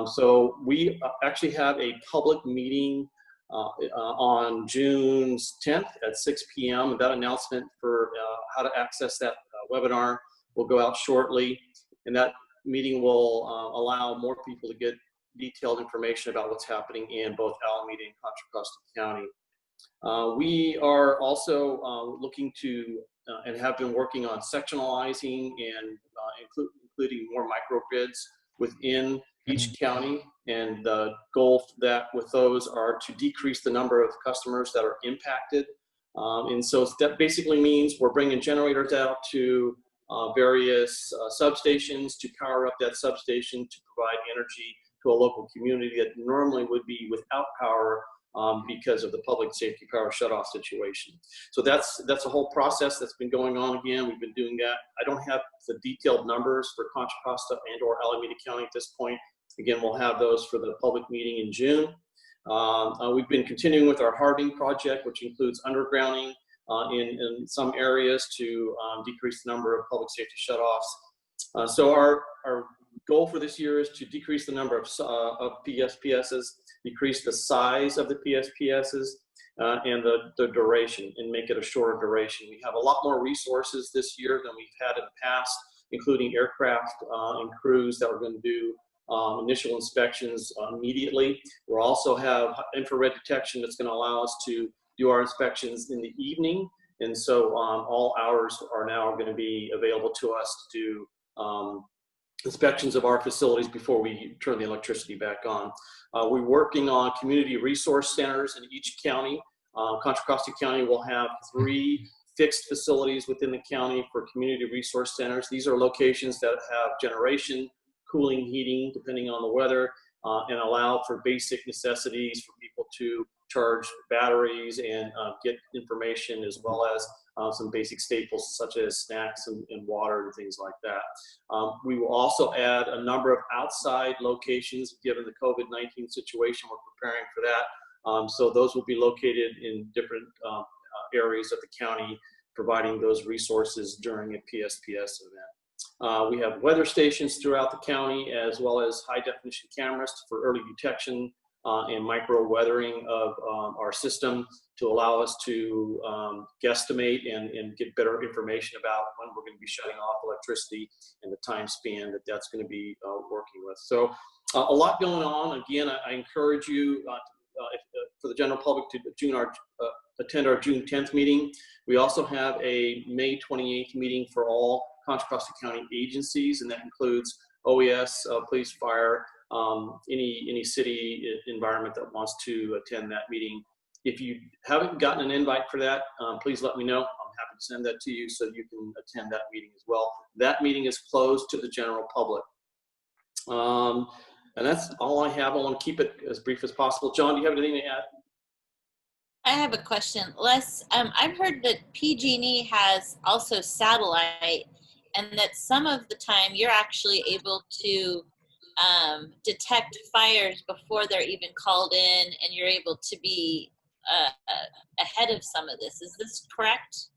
L: So we actually have a public meeting on June 10th at 6 p.m. That announcement for how to access that webinar will go out shortly. And that meeting will allow more people to get detailed information about what's happening in both Alameda and Contra Costa County. We are also looking to and have been working on sectionalizing and including more microgrids within each county, and the goal that with those are to decrease the number of customers that are impacted. And so that basically means we're bringing generators out to various substations to power up that substation to provide energy to a local community that normally would be without power because of the public safety power shutoff situation. So that's a whole process that's been going on. Again, we've been doing that. I don't have the detailed numbers for Contra Costa and or Alameda County at this point. Again, we'll have those for the public meeting in June. We've been continuing with our hardening project, which includes undergrounding in some areas to decrease the number of public safety shutoffs. So our goal for this year is to decrease the number of PSPSs, decrease the size of the PSPSs, and the duration, and make it a shorter duration. We have a lot more resources this year than we've had in the past, including aircraft and crews that are going to do initial inspections immediately. We'll also have infrared detection that's going to allow us to do our inspections in the evening. And so all hours are now going to be available to us to do inspections of our facilities before we turn the electricity back on. We're working on community resource centers in each county. Contra Costa County will have 3 fixed facilities within the county for community resource centers. These are locations that have generation, cooling, heating, depending on the weather, and allow for basic necessities for people to charge batteries and get information, as well as some basic staples such as snacks and water and things like that. We will also add a number of outside locations given the COVID-19 situation. We're preparing for that. So those will be located in different areas of the county, providing those resources during a PSPS event. We have weather stations throughout the county, as well as high definition cameras for early detection and micro weathering of our system to allow us to guesstimate and get better information about when we're going to be shutting off electricity and the time span that that's going to be working with. So a lot going on. Again, I encourage you for the general public to attend our June 10th meeting. We also have a May 28th meeting for all Contra Costa County agencies, and that includes OES, police, fire, any city environment that wants to attend that meeting. If you haven't gotten an invite for that, please let me know. I'm happy to send that to you so you can attend that meeting as well. That meeting is closed to the general public. And that's all I have. I want to keep it as brief as possible. John, do you have anything to add?
A: I have a question. Les, I've heard that PG&E has also satellite, and that some of the time you're actually able to detect fires before they're even called in, and you're able to be ahead of some of this. Is this correct?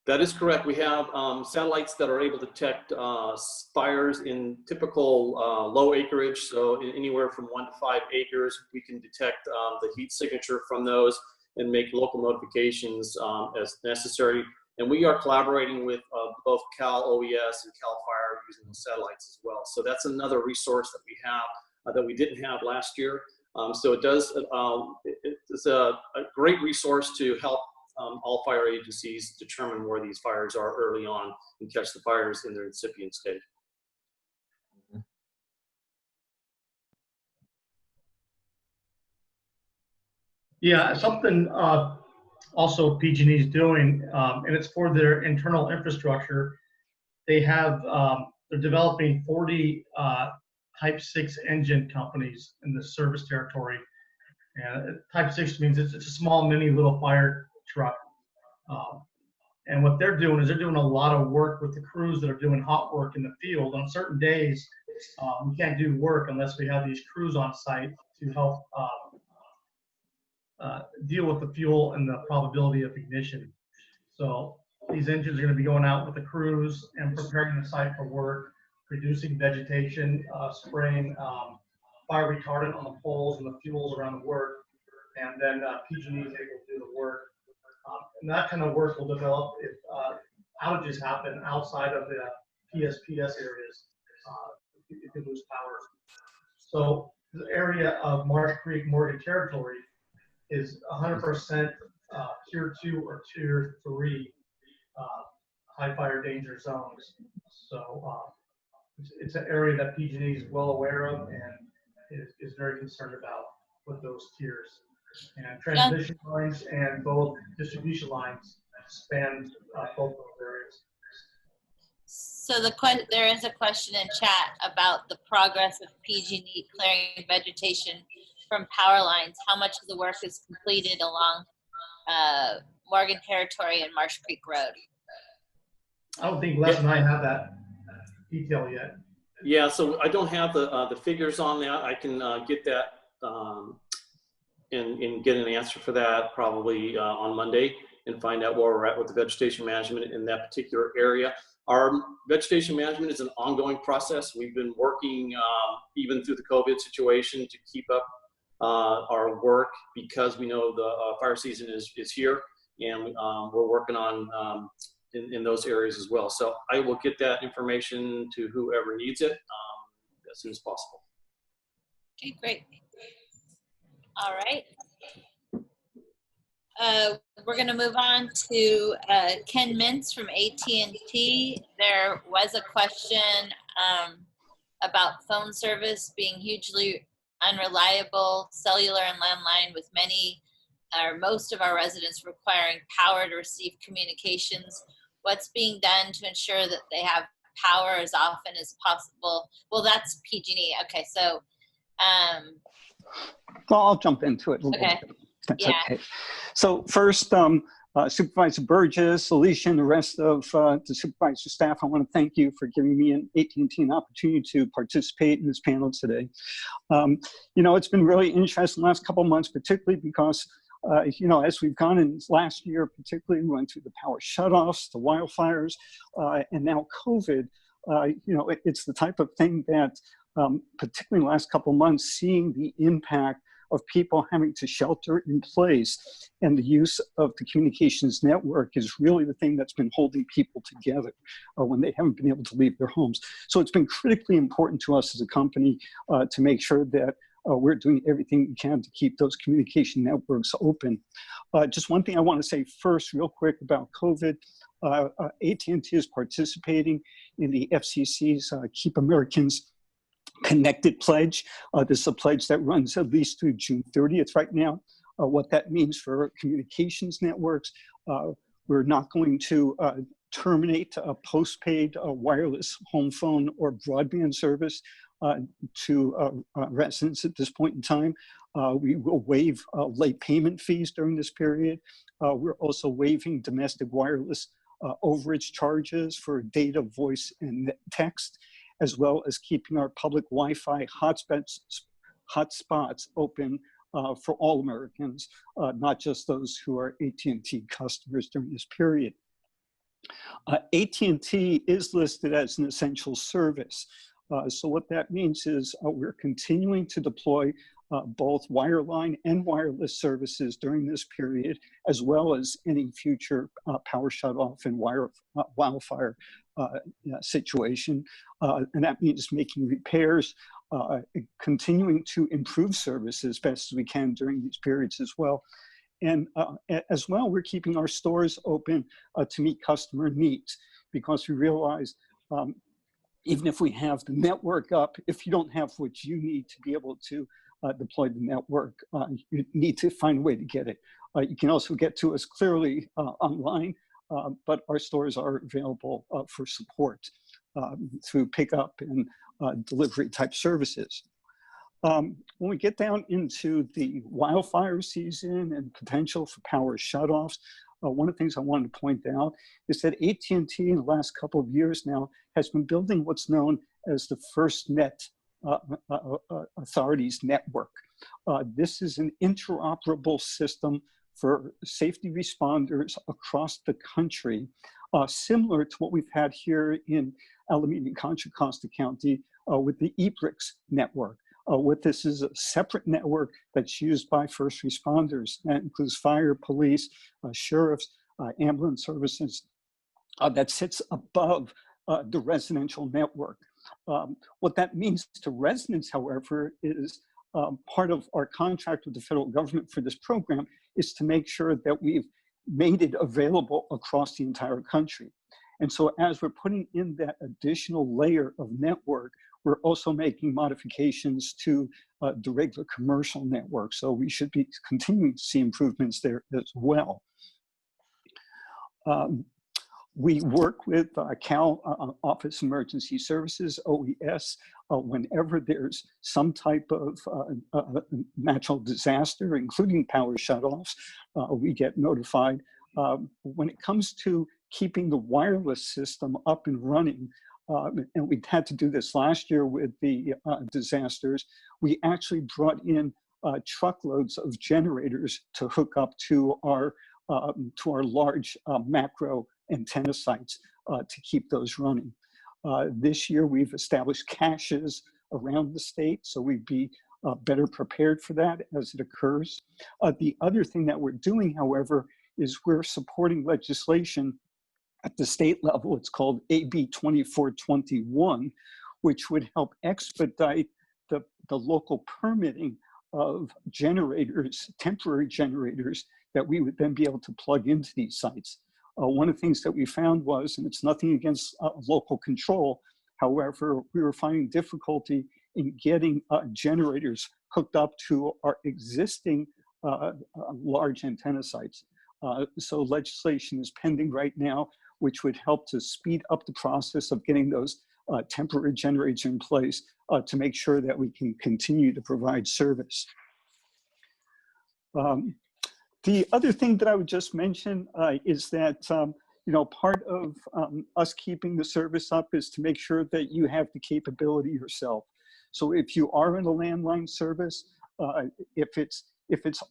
L: That is correct. We have satellites that are able to detect fires in typical low acreage, so anywhere from 1 to 5 acres. We can detect the heat signature from those and make local notifications as necessary. And we are collaborating with both Cal OES and Cal Fire using those satellites as well. So that's another resource that we have that we didn't have last year. So it does, it's a great resource to help all fire agencies determine where these fires are early on and catch the fires in their incipient stage.
K: Yeah, something also PG&E is doing, and it's for their internal infrastructure. They have, they're developing 40 Type 6 engine companies in the service territory. And Type 6 means it's a small, mini little fire truck. And what they're doing is they're doing a lot of work with the crews that are doing hot work in the field. On certain days, we can't do work unless we have these crews on site to help deal with the fuel and the probability of ignition. So these engines are going to be going out with the crews and preparing the site for work, reducing vegetation, spraying fire retardant on the poles and the fuels around the work, and then PG&E is able to do the work. And that kind of work will develop if outages happen outside of the PSPS areas, if you lose power. So the area of Marsh Creek, Morgan Territory is 100% Tier 2 or Tier 3 high fire danger zones. So it's an area that PG&E is well aware of and is very concerned about with those tiers. And transmission lines and both distribution lines span both those areas.
A: So there is a question in chat about the progress of PG&E clearing vegetation from power lines. How much of the work is completed along Morgan Territory and Marsh Creek Road?
K: I don't think Les and I have that detail yet.
L: Yeah, so I don't have the figures on that. I can get that and get an answer for that probably on Monday and find out where we're at with the vegetation management in that particular area. Our vegetation management is an ongoing process. We've been working even through the COVID situation to keep up our work because we know the fire season is here, and we're working on in those areas as well. So I will get that information to whoever needs it as soon as possible.
A: Okay, great. All right. We're going to move on to Ken Mintz from AT&T. There was a question about phone service being hugely unreliable, cellular and landline, with many or most of our residents requiring power to receive communications. What's being done to ensure that they have power as often as possible? Well, that's PG&E. Okay, so.
M: Well, I'll jump into it a little bit. That's okay. So first, Supervisor Burgess, Alicia, and the rest of the supervisor staff, I want to thank you for giving me an AT&T an opportunity to participate in this panel today. You know, it's been really interesting the last couple of months, particularly because you know, as we've gone in last year, particularly we went through the power shutoffs, the wildfires, and now COVID. You know, it's the type of thing that, particularly in the last couple of months, seeing the impact of people having to shelter in place, and the use of the communications network is really the thing that's been holding people together when they haven't been able to leave their homes. So it's been critically important to us as a company to make sure that we're doing everything we can to keep those communication networks open. Just one thing I want to say first real quick about COVID. AT&T is participating in the FCC's Keep Americans Connected pledge. This is a pledge that runs at least through June 30th right now. What that means for communications networks, We're not going to terminate a postpaid wireless home phone or broadband service to residents at this point in time. We will waive late payment fees during this period. We're also waiving domestic wireless overage charges for data, voice, and text, as well as keeping our public Wi-Fi hotspots open for all Americans, not just those who are AT&T customers during this period. AT&T is listed as an essential service. So what that means is we're continuing to deploy both wireline and wireless services during this period, as well as any future power shutoff and wildfire situation. And that means making repairs, continuing to improve service as best as we can during these periods as well. And as well, we're keeping our stores open to meet customer needs, because we realize even if we have the network up, if you don't have what you need to be able to deploy the network, you need to find a way to get it. You can also get to us clearly online, but our stores are available for support through pickup and delivery type services. When we get down into the wildfire season and potential for power shutoffs, one of the things I wanted to point out is that AT&T in the last couple of years now has been building what's known as the FirstNet Authorities Network. This is an interoperable system for safety responders across the country, similar to what we've had here in Alameda and Contra Costa County with the eBricks network. What this is a separate network that's used by first responders. That includes fire, police, sheriffs, ambulance services, that sits above the residential network. What that means to residents, however, is part of our contract with the federal government for this program is to make sure that we've made it available across the entire country. And so as we're putting in that additional layer of network, we're also making modifications to the regular commercial network. So we should be continuing to see improvements there as well. We work with Cal Office Emergency Services, OES, whenever there's some type of natural disaster, including power shutoffs, we get notified. When it comes to keeping the wireless system up and running, and we had to do this last year with the disasters, we actually brought in truckloads of generators to hook up to our large macro antenna sites to keep those running. This year, we've established caches around the state, so we'd be better prepared for that as it occurs. The other thing that we're doing, however, is we're supporting legislation at the state level. It's called AB 2421, which would help expedite the local permitting of generators, temporary generators, that we would then be able to plug into these sites. One of the things that we found was, and it's nothing against local control, however, we were finding difficulty in getting generators hooked up to our existing large antenna sites. So legislation is pending right now, which would help to speed up the process of getting those temporary generators in place to make sure that we can continue to provide service. The other thing that I would just mention is that, part of us keeping the service up is to make sure that you have the capability yourself. So if you are in a landline service, if it's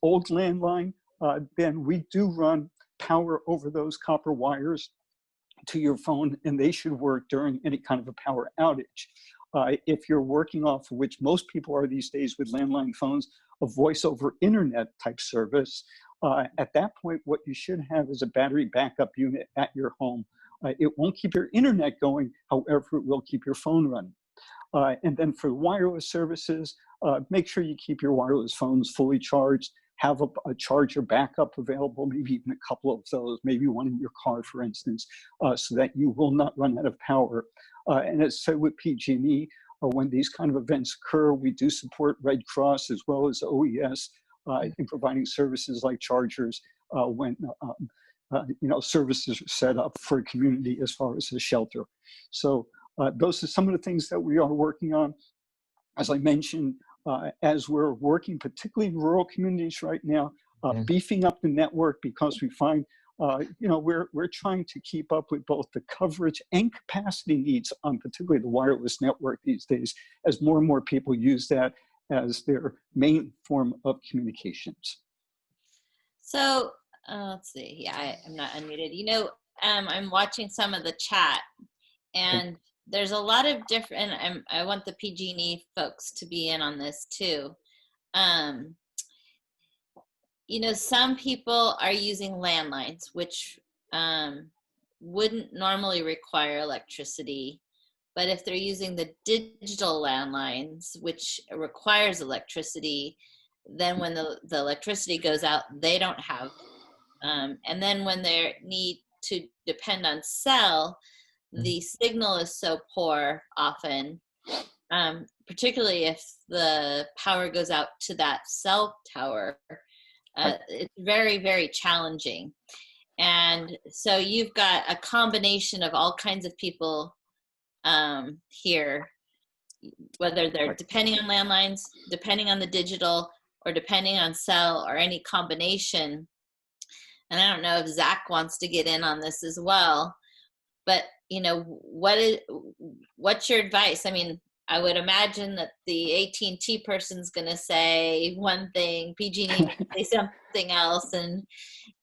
M: old landline, then we do run power over those copper wires to your phone, and they should work during any kind of a power outage. If you're working off of, which most people are these days with landline phones, a voice over internet type service, at that point, what you should have is a battery backup unit at your home. It won't keep your internet going, however, it will keep your phone running. And then for wireless services, make sure you keep your wireless phones fully charged, have a charger backup available, maybe even a couple of those, maybe one in your car, for instance, so that you will not run out of power. And as said with PG&E, when these kind of events occur, we do support Red Cross as well as OES in providing services like chargers when services are set up for a community as far as a shelter. So those are some of the things that we are working on. As I mentioned, as we're working particularly in rural communities right now, beefing up the network, because we find we're trying to keep up with both the coverage and capacity needs on particularly the wireless network these days, as more and more people use that as their main form of communications.
A: So let's see. Yeah, I'm not unmuted. I'm watching some of the chat, and there's a lot of different. I want the PG&E folks to be in on this too. Some people are using landlines, which wouldn't normally require electricity. But if they're using the digital landlines, which requires electricity, then when the electricity goes out, they don't have. And then when they need to depend on cell, the signal is so poor often, particularly if the power goes out to that cell tower. It's very, very challenging. And so you've got a combination of all kinds of people here, whether they're depending on landlines, depending on the digital, or depending on cell, or any combination. And I don't know if Zach wants to get in on this as well, but what's your advice? I mean, I would imagine that the AT&T person's going to say one thing, PG&E say something else, and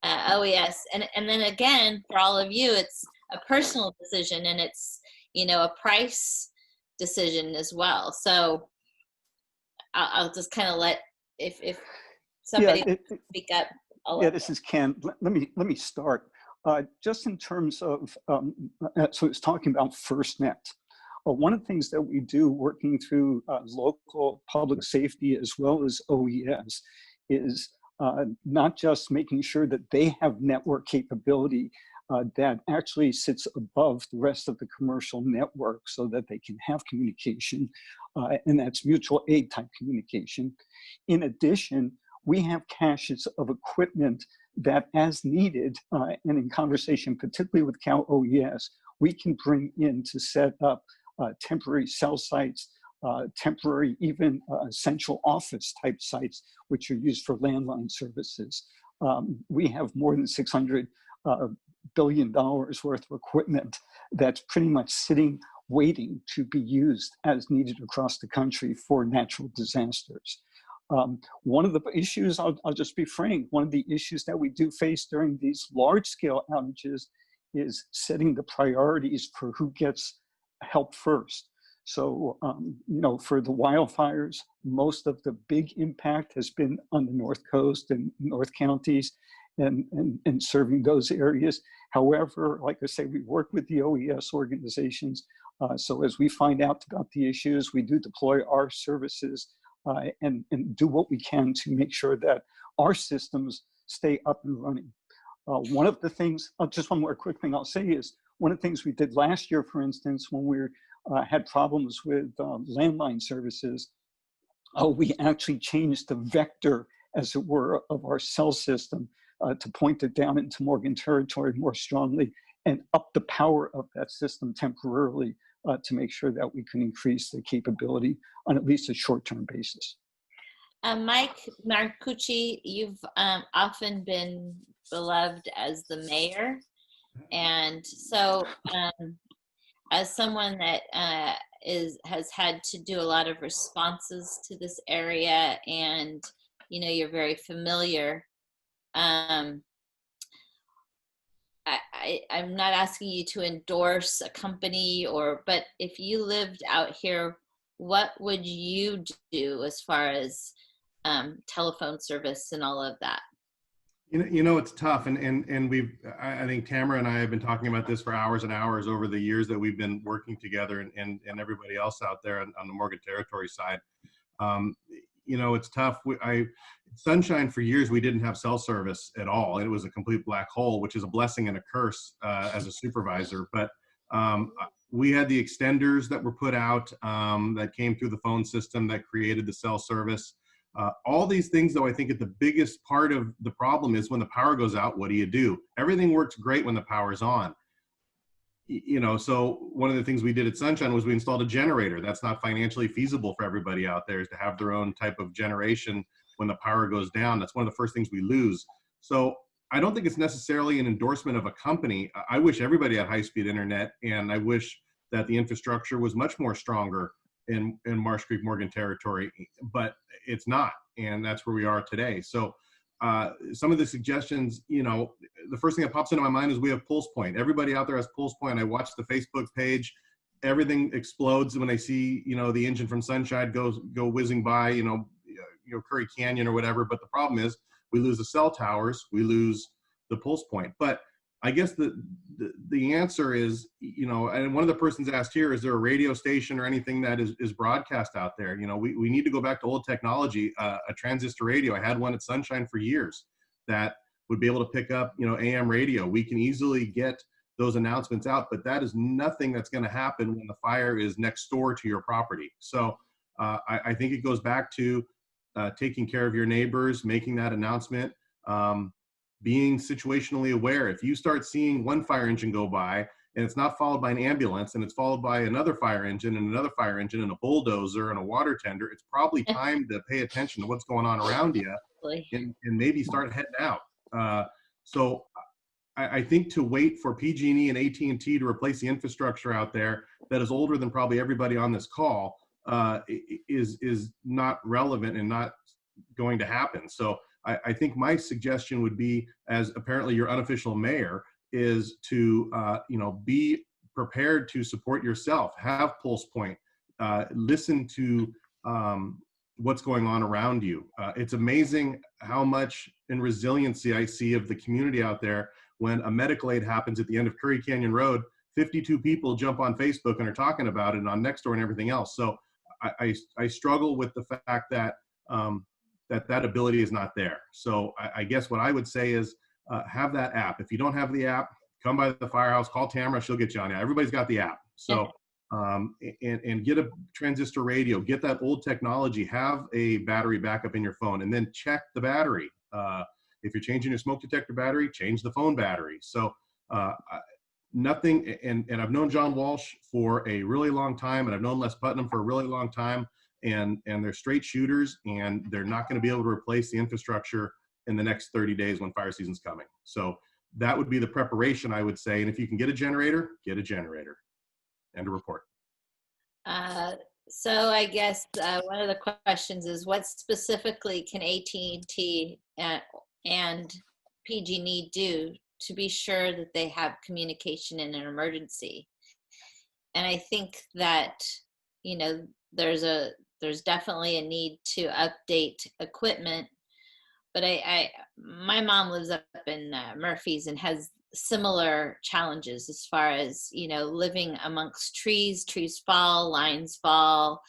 A: OES. And then again, for all of you, it's a personal decision, and it's, a price decision as well. So I'll just kind of let, if somebody speak up.
M: This is Ken. Let me start. Just in terms of, so it's talking about FirstNet. One of the things that we do working through local public safety as well as OES is not just making sure that they have network capability that actually sits above the rest of the commercial network so that they can have communication, and that's mutual aid type communication. In addition, we have caches of equipment that, as needed, and in conversation particularly with Cal OES, we can bring in to set up temporary cell sites, temporary even central office type sites, which are used for landline services. We have more than $600 billion worth of equipment that's pretty much sitting, waiting to be used as needed across the country for natural disasters. One of the issues, I'll just be frank, one of the issues that we do face during these large scale outages is setting the priorities for who gets help first. So, for the wildfires, most of the big impact has been on the North Coast and North counties and serving those areas. However, like I say, we work with the OES organizations. So as we find out about the issues, we do deploy our services and do what we can to make sure that our systems stay up and running. One of the things, just one more quick thing I'll say is, one of the things we did last year, for instance, when we had problems with landline services, we actually changed the vector, as it were, of our cell system to point it down into Morgan territory more strongly and up the power of that system temporarily to make sure that we can increase the capability on at least a short-term basis.
A: Mike Marcucci, you've often been beloved as the mayor. And so as someone that has had to do a lot of responses to this area, and you're very familiar, I'm not asking you to endorse a company, but if you lived out here, what would you do as far as telephone service and all of that?
B: It's tough, and I think Tamara and I have been talking about this for hours and hours over the years that we've been working together, and everybody else out there on the Morgan Territory side. It's tough. Sunshine, for years, we didn't have cell service at all. It was a complete black hole, which is a blessing and a curse as a supervisor. But we had the extenders that were put out that came through the phone system that created the cell service. All these things, though, I think the biggest part of the problem is when the power goes out, what do? Everything works great when the power's on. You know, so one of the things we did at Sunshine was we installed a generator. That's not financially feasible for everybody out there, is to have their own type of generation when the power goes down. That's one of the first things we lose. So I don't think it's necessarily an endorsement of a company. I wish everybody had high-speed internet, and I wish that the infrastructure was much more stronger in Marsh Creek Morgan territory, but it's not, and that's where we are today. So some of the suggestions, you know, the first thing that pops into my mind is we have Pulse Point. Everybody out there has Pulse Point. I watch the Facebook page. Everything explodes when I see, you know, the engine from Sunshine go whizzing by, you know, Curry Canyon or whatever. But the problem is we lose the cell towers, we lose the Pulse Point. But I guess the answer is, you know, and one of the persons asked here, is there a radio station or anything that is broadcast out there? You know, we need to go back to old technology, a transistor radio. I had one at Sunshine for years that would be able to pick up, you know, AM radio. We can easily get those announcements out, but that is nothing that's going to happen when the fire is next door to your property. So I think it goes back to taking care of your neighbors, making that announcement, being situationally aware. If you start seeing one fire engine go by and it's not followed by an ambulance and it's followed by another fire engine and another fire engine and a bulldozer and a water tender, it's probably time to pay attention to what's going on around you and maybe start heading out. So I think to wait for PG&E and AT&T to replace the infrastructure out there that is older than probably everybody on this call is not relevant and not going to happen. So I think my suggestion would be, as apparently your unofficial mayor, is to you know, be prepared to support yourself, have Pulse Point, listen to what's going on around you. It's amazing how much in resiliency I see of the community out there. When a medical aid happens at the end of Curry Canyon Road, 52 people jump on Facebook and are talking about it, and on Nextdoor and everything else. So I struggle with the fact that that ability is not there. So I guess what I would say is have that app. If you don't have the app, come by the firehouse, call Tamara, she'll get you on it. Everybody's got the app. So and get a transistor radio, get that old technology, have a battery backup in your phone, and then check the battery. If you're changing your smoke detector battery, change the phone battery. So nothing, and I've known John Walsh for a really long time, and I've known Les Putnam for a really long time, and they're straight shooters, and they're not going to be able to replace the infrastructure in the next 30 days when fire season's coming. So that would be the preparation, I would say. And if you can get a generator, get a generator. End of report.
A: So I guess one of the questions is, what specifically can AT&T and PG&E do to be sure that they have communication in an emergency? And I think that, you know, there's definitely a need to update equipment. But my mom lives up in Murphy's and has similar challenges as far as, you know, living amongst trees fall, lines fall,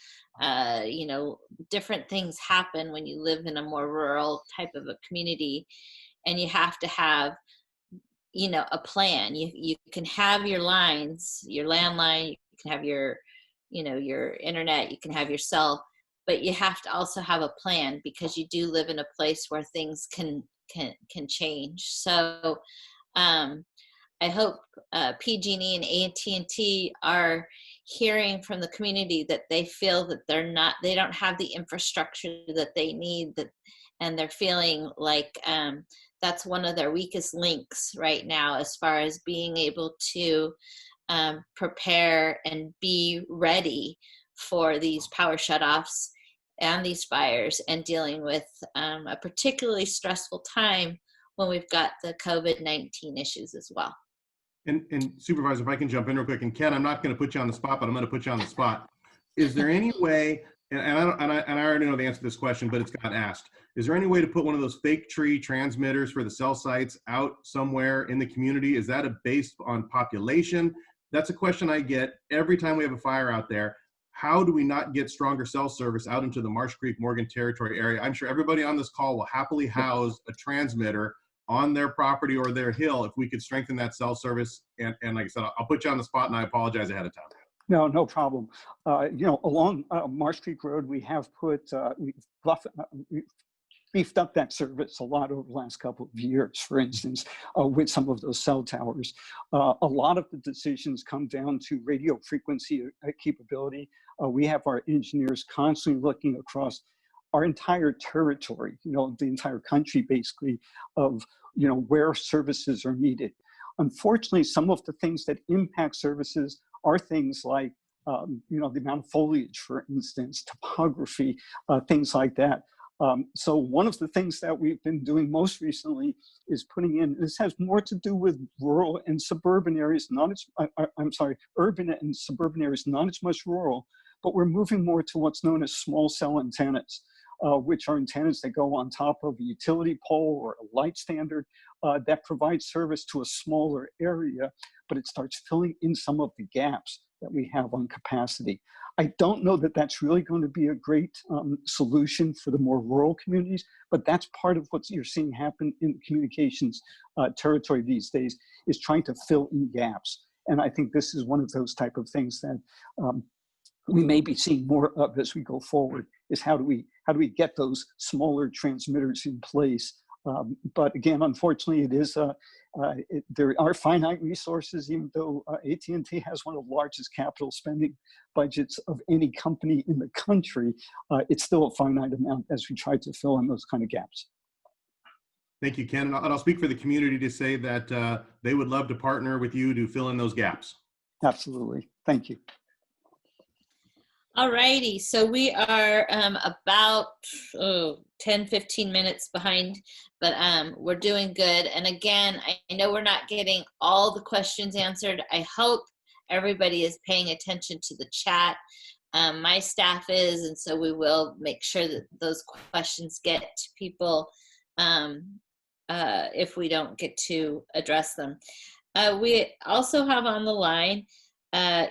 A: you know, different things happen when you live in a more rural type of a community, and you have to have, you know, a plan. You can have your lines, your landline, you can have your, you know, your internet, you can have your cell, but you have to also have a plan, because you do live in a place where things can change. So I hope PG&E and AT&T are hearing from the community that they feel that they don't have the infrastructure that they need, and they're feeling like that's one of their weakest links right now, as far as being able to prepare and be ready for these power shutoffs and these fires, and dealing with a particularly stressful time when we've got the COVID-19 issues as well.
B: And Supervisor, if I can jump in real quick, and Ken, I'm not going to put you on the spot, but I'm going to put you on the spot. Is there any way, and I already know the answer to this question, but it's got asked, is there any way to put one of those fake tree transmitters for the cell sites out somewhere in the community? Is that based on population? That's a question I get every time we have a fire out there. How do we not get stronger cell service out into the Marsh Creek Morgan territory area? I'm sure everybody on this call will happily house a transmitter on their property or their hill if we could strengthen that cell service. And like I said, I'll put you on the spot, and I apologize ahead of time.
M: No, no problem. Along Marsh Creek Road, we have we've beefed up that service a lot over the last couple of years, for instance, with some of those cell towers. A lot of the decisions come down to radio frequency capability. We have our engineers constantly looking across our entire territory, the entire country basically, of where services are needed. Unfortunately, some of the things that impact services are things like the amount of foliage, for instance, topography, things like that. So one of the things that we've been doing most recently is putting in, this has more to do with rural and suburban areas, urban and suburban areas, not as much rural, but we're moving more to what's known as small cell antennas, which are antennas that go on top of a utility pole or a light standard that provides service to a smaller area, but it starts filling in some of the gaps that we have on capacity. I don't know that that's really going to be a great solution for the more rural communities, but that's part of what you're seeing happen in the communications territory these days, is trying to fill in gaps. And I think this is one of those type of things that we may be seeing more of as we go forward, is how do we get those smaller transmitters in place? But again, unfortunately, it is there are finite resources. Even though AT&T has one of the largest capital spending budgets of any company in the country, it's still a finite amount as we try to fill in those kind of gaps.
B: Thank you, Ken. And I'll speak for the community to say that they would love to partner with you to fill in those gaps.
M: Absolutely. Thank you.
A: All righty, so we are about 10, 15 minutes behind, but we're doing good. And again, I know we're not getting all the questions answered. I hope everybody is paying attention to the chat. My staff is, and so we will make sure that those questions get to people if we don't get to address them. We also have on the line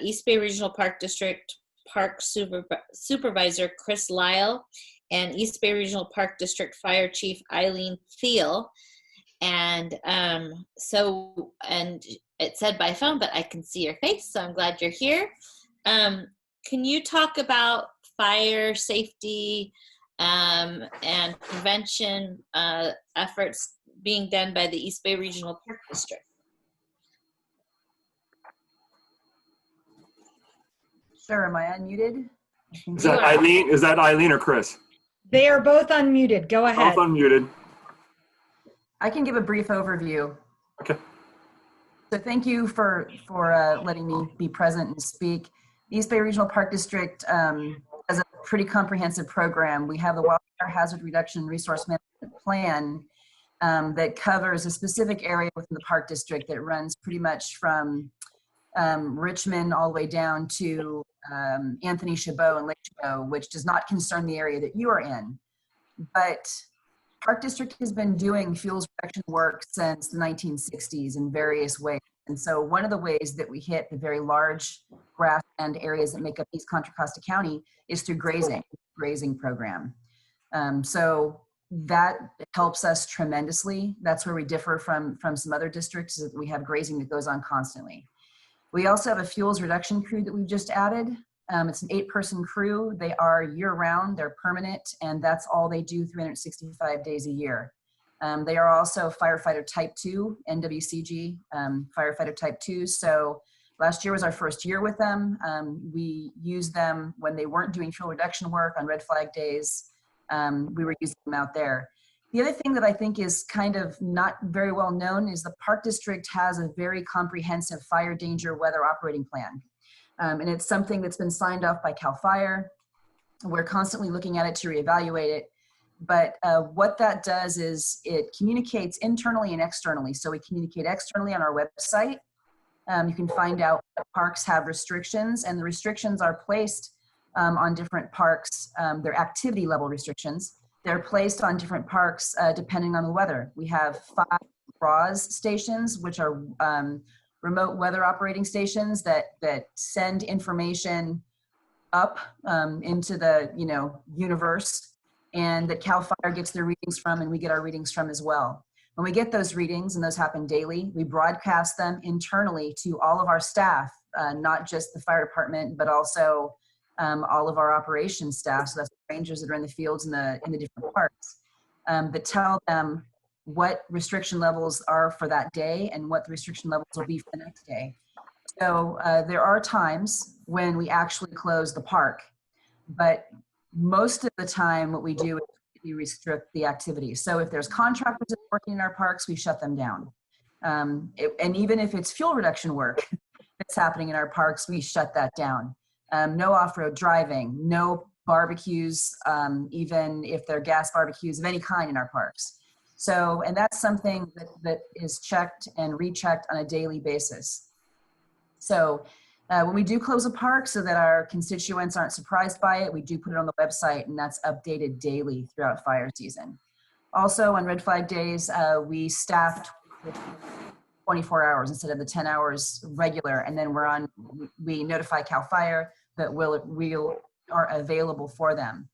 A: East Bay Regional Park District Park Supervisor Chris Lyle and East Bay Regional Park District Fire Chief Eileen Thiel. And and it said by phone, but I can see your face, so I'm glad you're here. Can you talk about fire safety and prevention efforts being done by the East Bay Regional Park District?
N: Sure, am I unmuted?
O: Is that Eileen? Is that Eileen or Chris?
C: They are both unmuted. Go ahead.
O: Both unmuted.
N: I can give a brief overview.
O: Okay.
N: So thank you for letting me be present and speak. The East Bay Regional Park District has a pretty comprehensive program. We have the Wildfire Hazard Reduction Resource Management Plan that covers a specific area within the Park District that runs pretty much from Richmond all the way down to Anthony Chabot and Lake Chabot, which does not concern the area that you are in. But Park District has been doing fuels reduction work since the 1960s in various ways. And so one of the ways that we hit the very large grassland areas that make up East Contra Costa County is through grazing program. So that helps us tremendously. That's where we differ from some other districts, is that we have grazing that goes on constantly. We also have a fuels reduction crew that we've just added. It's an 8-person crew. They are year-round, they're permanent, and that's all they do 365 days a year. They are also firefighter type 2, NWCG, firefighter type 2. So last year was our first year with them. We used them when they weren't doing fuel reduction work on red flag days. We were using them out there. The other thing that I think is kind of not very well known is the Park District has a very comprehensive fire danger weather operating plan. And it's something that's been signed off by CAL FIRE. We're constantly looking at it to reevaluate it. But what that does is it communicates internally and externally. So we communicate externally on our website. You can find out what parks have restrictions, and the restrictions are placed on different parks. They're activity level restrictions. They're placed on different parks depending on the weather. We have 5 RAWS stations, which are remote weather operating stations that send information up into the universe, and that CAL FIRE gets their readings from, and we get our readings from as well. When we get those readings, and those happen daily, we broadcast them internally to all of our staff not just the fire department, but also all of our operations staff. So that's the rangers that are in the fields in the different parks, that tell them what restriction levels are for that day and what the restriction levels will be for the next day. So there are times when we actually close the park, but most of the time what we do is we restrict the activity. So if there's contractors that are working in our parks, we shut them down. And even if it's fuel reduction work that's happening in our parks, we shut that down. No off-road driving, no barbecues, even if they're gas barbecues of any kind in our parks. So, and that's something that is checked and rechecked on a daily basis. So when we do close a park, so that our constituents aren't surprised by it, we do put it on the website, and that's updated daily throughout fire season. Also on red flag days, we staffed 24 hours instead of the 10 hours regular, and then we notify CAL FIRE that we are available for them.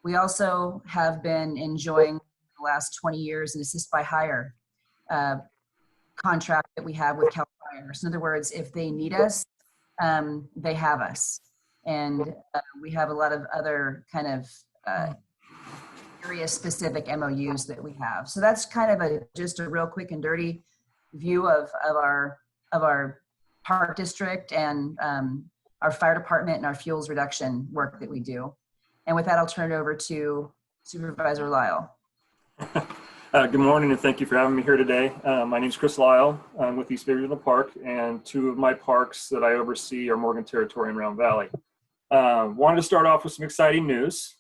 N: We also have been enjoying the last 20 years an assist by hire contract that we have with CAL FIRE. So in other words, if they need us, they have us. And we have a lot of other kind of area specific MOUs that we have. So that's kind of just a real quick and dirty view of our park district and our fire department and our fuels reduction work that we do. And with that, I'll turn it over to Supervisor Lyle.
O: Good morning, and thank you for having me here today. My name is Chris Lyle. I'm with East Bay Regional Park, and two of my parks that I oversee are Morgan Territory and Round Valley. Wanted to start off with some exciting news.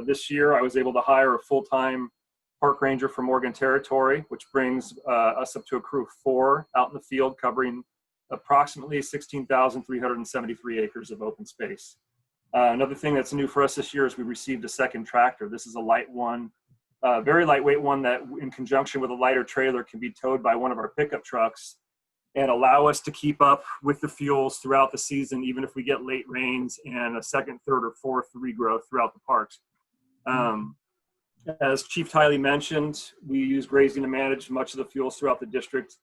O: This year, I was able to hire a full-time park ranger for Morgan Territory, which brings us up to a crew of 4 out in the field, covering approximately 16,373 acres of open space. Another thing that's new for us this year is we received a second tractor. This is a light one, very lightweight one that in conjunction with a lighter trailer can be towed by one of our pickup trucks and allow us to keep up with the fuels throughout the season, even if we get late rains and a second, third, or fourth regrowth throughout the parks. As Chief Tiley mentioned, we use grazing to manage much of the fuels throughout the district,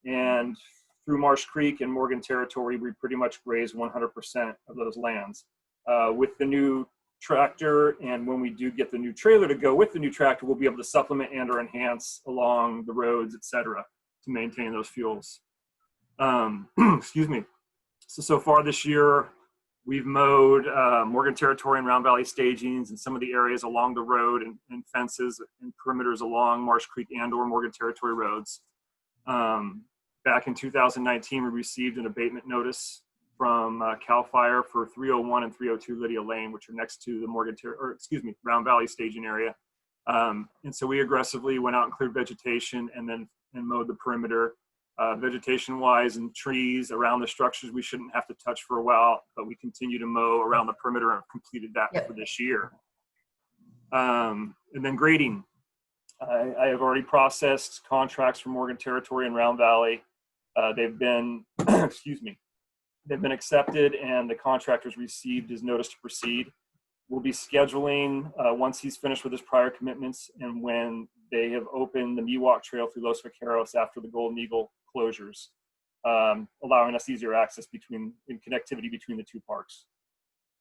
O: and through Marsh Creek and Morgan Territory, we pretty much graze 100% of those lands. With the new tractor, and when we do get the new trailer to go with the new tractor, we'll be able to supplement and or enhance along the roads, etc., to maintain those fuels. Excuse me. So far this year, we've mowed Morgan Territory and Round Valley stagings and some of the areas along the road and fences and perimeters along Marsh Creek and or Morgan Territory roads. Back in 2019, we received an abatement notice from CAL FIRE for 301 and 302 Lydia Lane, which are next to the Round Valley staging area. And so we aggressively went out and cleared vegetation and mowed the perimeter. Vegetation-wise and trees around the structures we shouldn't have to touch for a while, but we continue to mow around the perimeter and have completed that for this year. And then grading. I have already processed contracts for Morgan Territory and Round Valley. They've been, they've been accepted, and the contractor's received his notice to proceed. We'll be scheduling once he's finished with his prior commitments and when they have opened the Miwok Trail through Los Vaqueros after the Golden Eagle closures, allowing us easier access and connectivity between the two parks.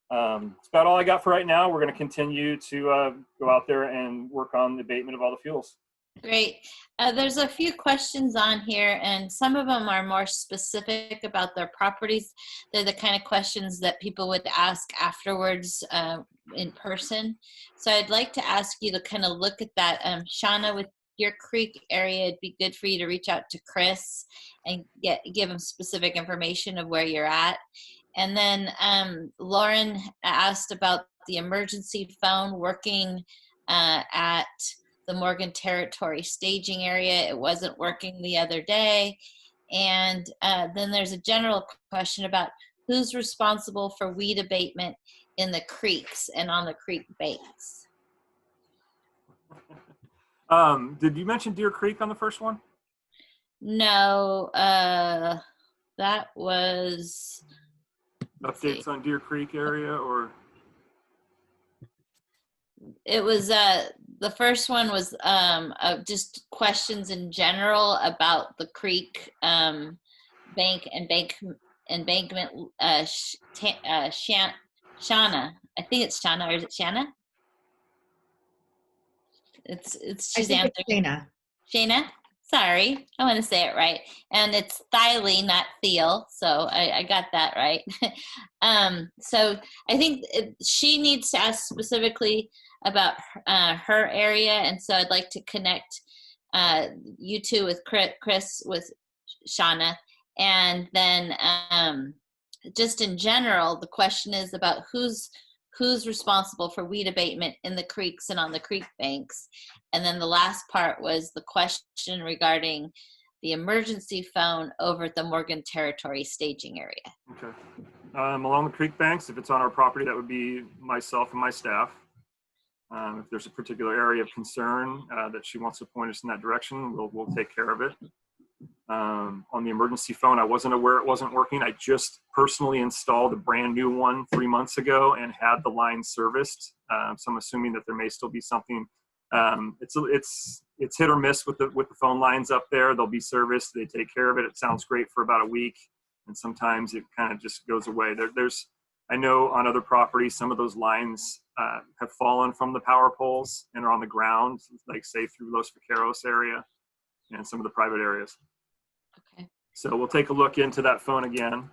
O: That's about all I got for right now. We're going to continue to go out there and work on the abatement of all the fuels.
A: Great. There's a few questions on here, and some of them are more specific about their properties. They're the kind of questions that people would ask afterwards in person. So I'd like to ask you to kind of look at that. Shauna, with your creek area, it'd be good for you to reach out to Chris and give him specific information of where you're at. And then Lauren asked about the emergency phone working at the Morgan Territory staging area. It wasn't working the other day. And then there's a general question about who's responsible for weed abatement in the creeks and on the creek banks.
O: Did you mention Deer Creek on the first one?
A: No, that was
O: updates on Deer Creek area, or
A: it was the first one was just questions in general about the creek bank and bank embankment, Shauna. I think it's Shauna, or is it Shanna? She's answering.
C: Shayna.
A: Shayna, sorry, I want to say it right. And it's Thiley, not Thiel, so I got that right. So I think she needs to ask specifically about her area, and so I'd like to connect you two with Chris, with Shauna, and then just in general, the question is about who's responsible for weed abatement in the creeks and on the creek banks. And then the last part was the question regarding the emergency phone over at the Morgan Territory staging area.
O: Okay. Along the creek banks, if it's on our property, that would be myself and my staff. If there's a particular area of concern that she wants to point us in that direction, we'll take care of it. On the emergency phone, I wasn't aware it wasn't working. I just personally installed a brand new one 3 months ago and had the line serviced. So I'm assuming that there may still be something. It's hit or miss with the phone lines up there. They'll be serviced. They take care of it. It sounds great for about a week, and sometimes it kind of just goes away. I know on other properties, some of those lines have fallen from the power poles and are on the ground, like say through Los Vaqueros area and some of the private areas.
A: Okay.
O: So we'll take a look into that phone again.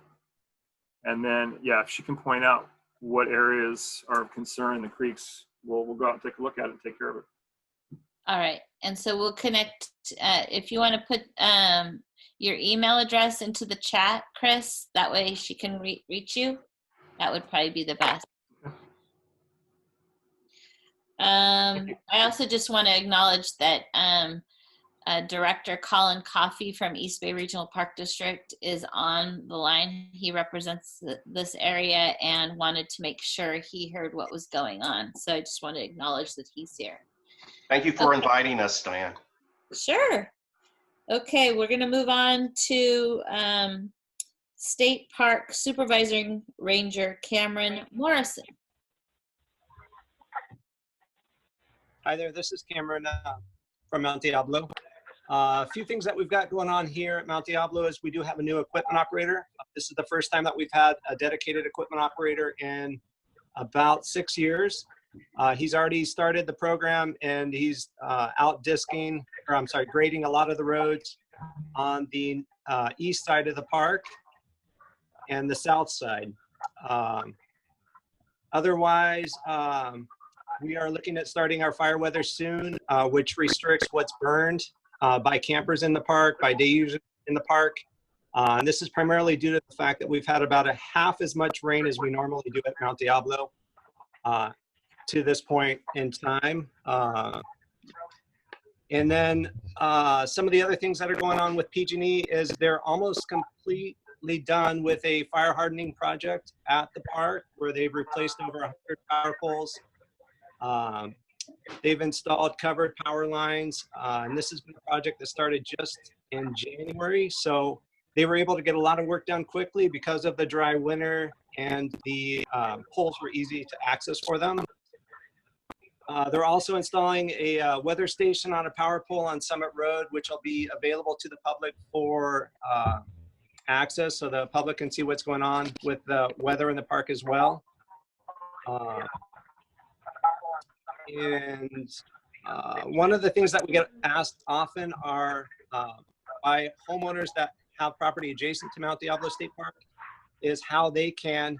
O: And then, yeah, if she can point out what areas are of concern in the creeks, we'll go out and take a look at it and take care of it.
A: All right. And so we'll connect, if you want to put your email address into the chat, Chris, that way she can reach you. That would probably be the best. I also just want to acknowledge that Director Colin Coffey from East Bay Regional Park District is on the line. He represents this area and wanted to make sure he heard what was going on. So I just want to acknowledge that he's here.
P: Thank you for inviting us, Diane.
A: Sure. Okay, we're going to move on to State Park Supervising Ranger Cameron Morrison.
Q: Hi there, this is Cameron from Mount Diablo. A few things that we've got going on here at Mount Diablo is we do have a new equipment operator. This is the first time that we've had a dedicated equipment operator in about 6 years. He's already started the program and he's out grading a lot of the roads on the east side of the park and the south side. Otherwise, we are looking at starting our fire weather soon, which restricts what's burned by campers in the park, by day users in the park. And this is primarily due to the fact that we've had about a half as much rain as we normally do at Mount Diablo to this point in time. And then some of the other things that are going on with PG&E is they're almost completely done with a fire hardening project at the park where they've replaced over 100 power poles. They've installed covered power lines, and this has been a project that started just in January. So they were able to get a lot of work done quickly because of the dry winter, and the poles were easy to access for them. They're also installing a weather station on a power pole on Summit Road, which will be available to the public for access so the public can see what's going on with the weather in the park as well. And one of the things that we get asked often are by homeowners that have property adjacent to Mount Diablo State Park is how they can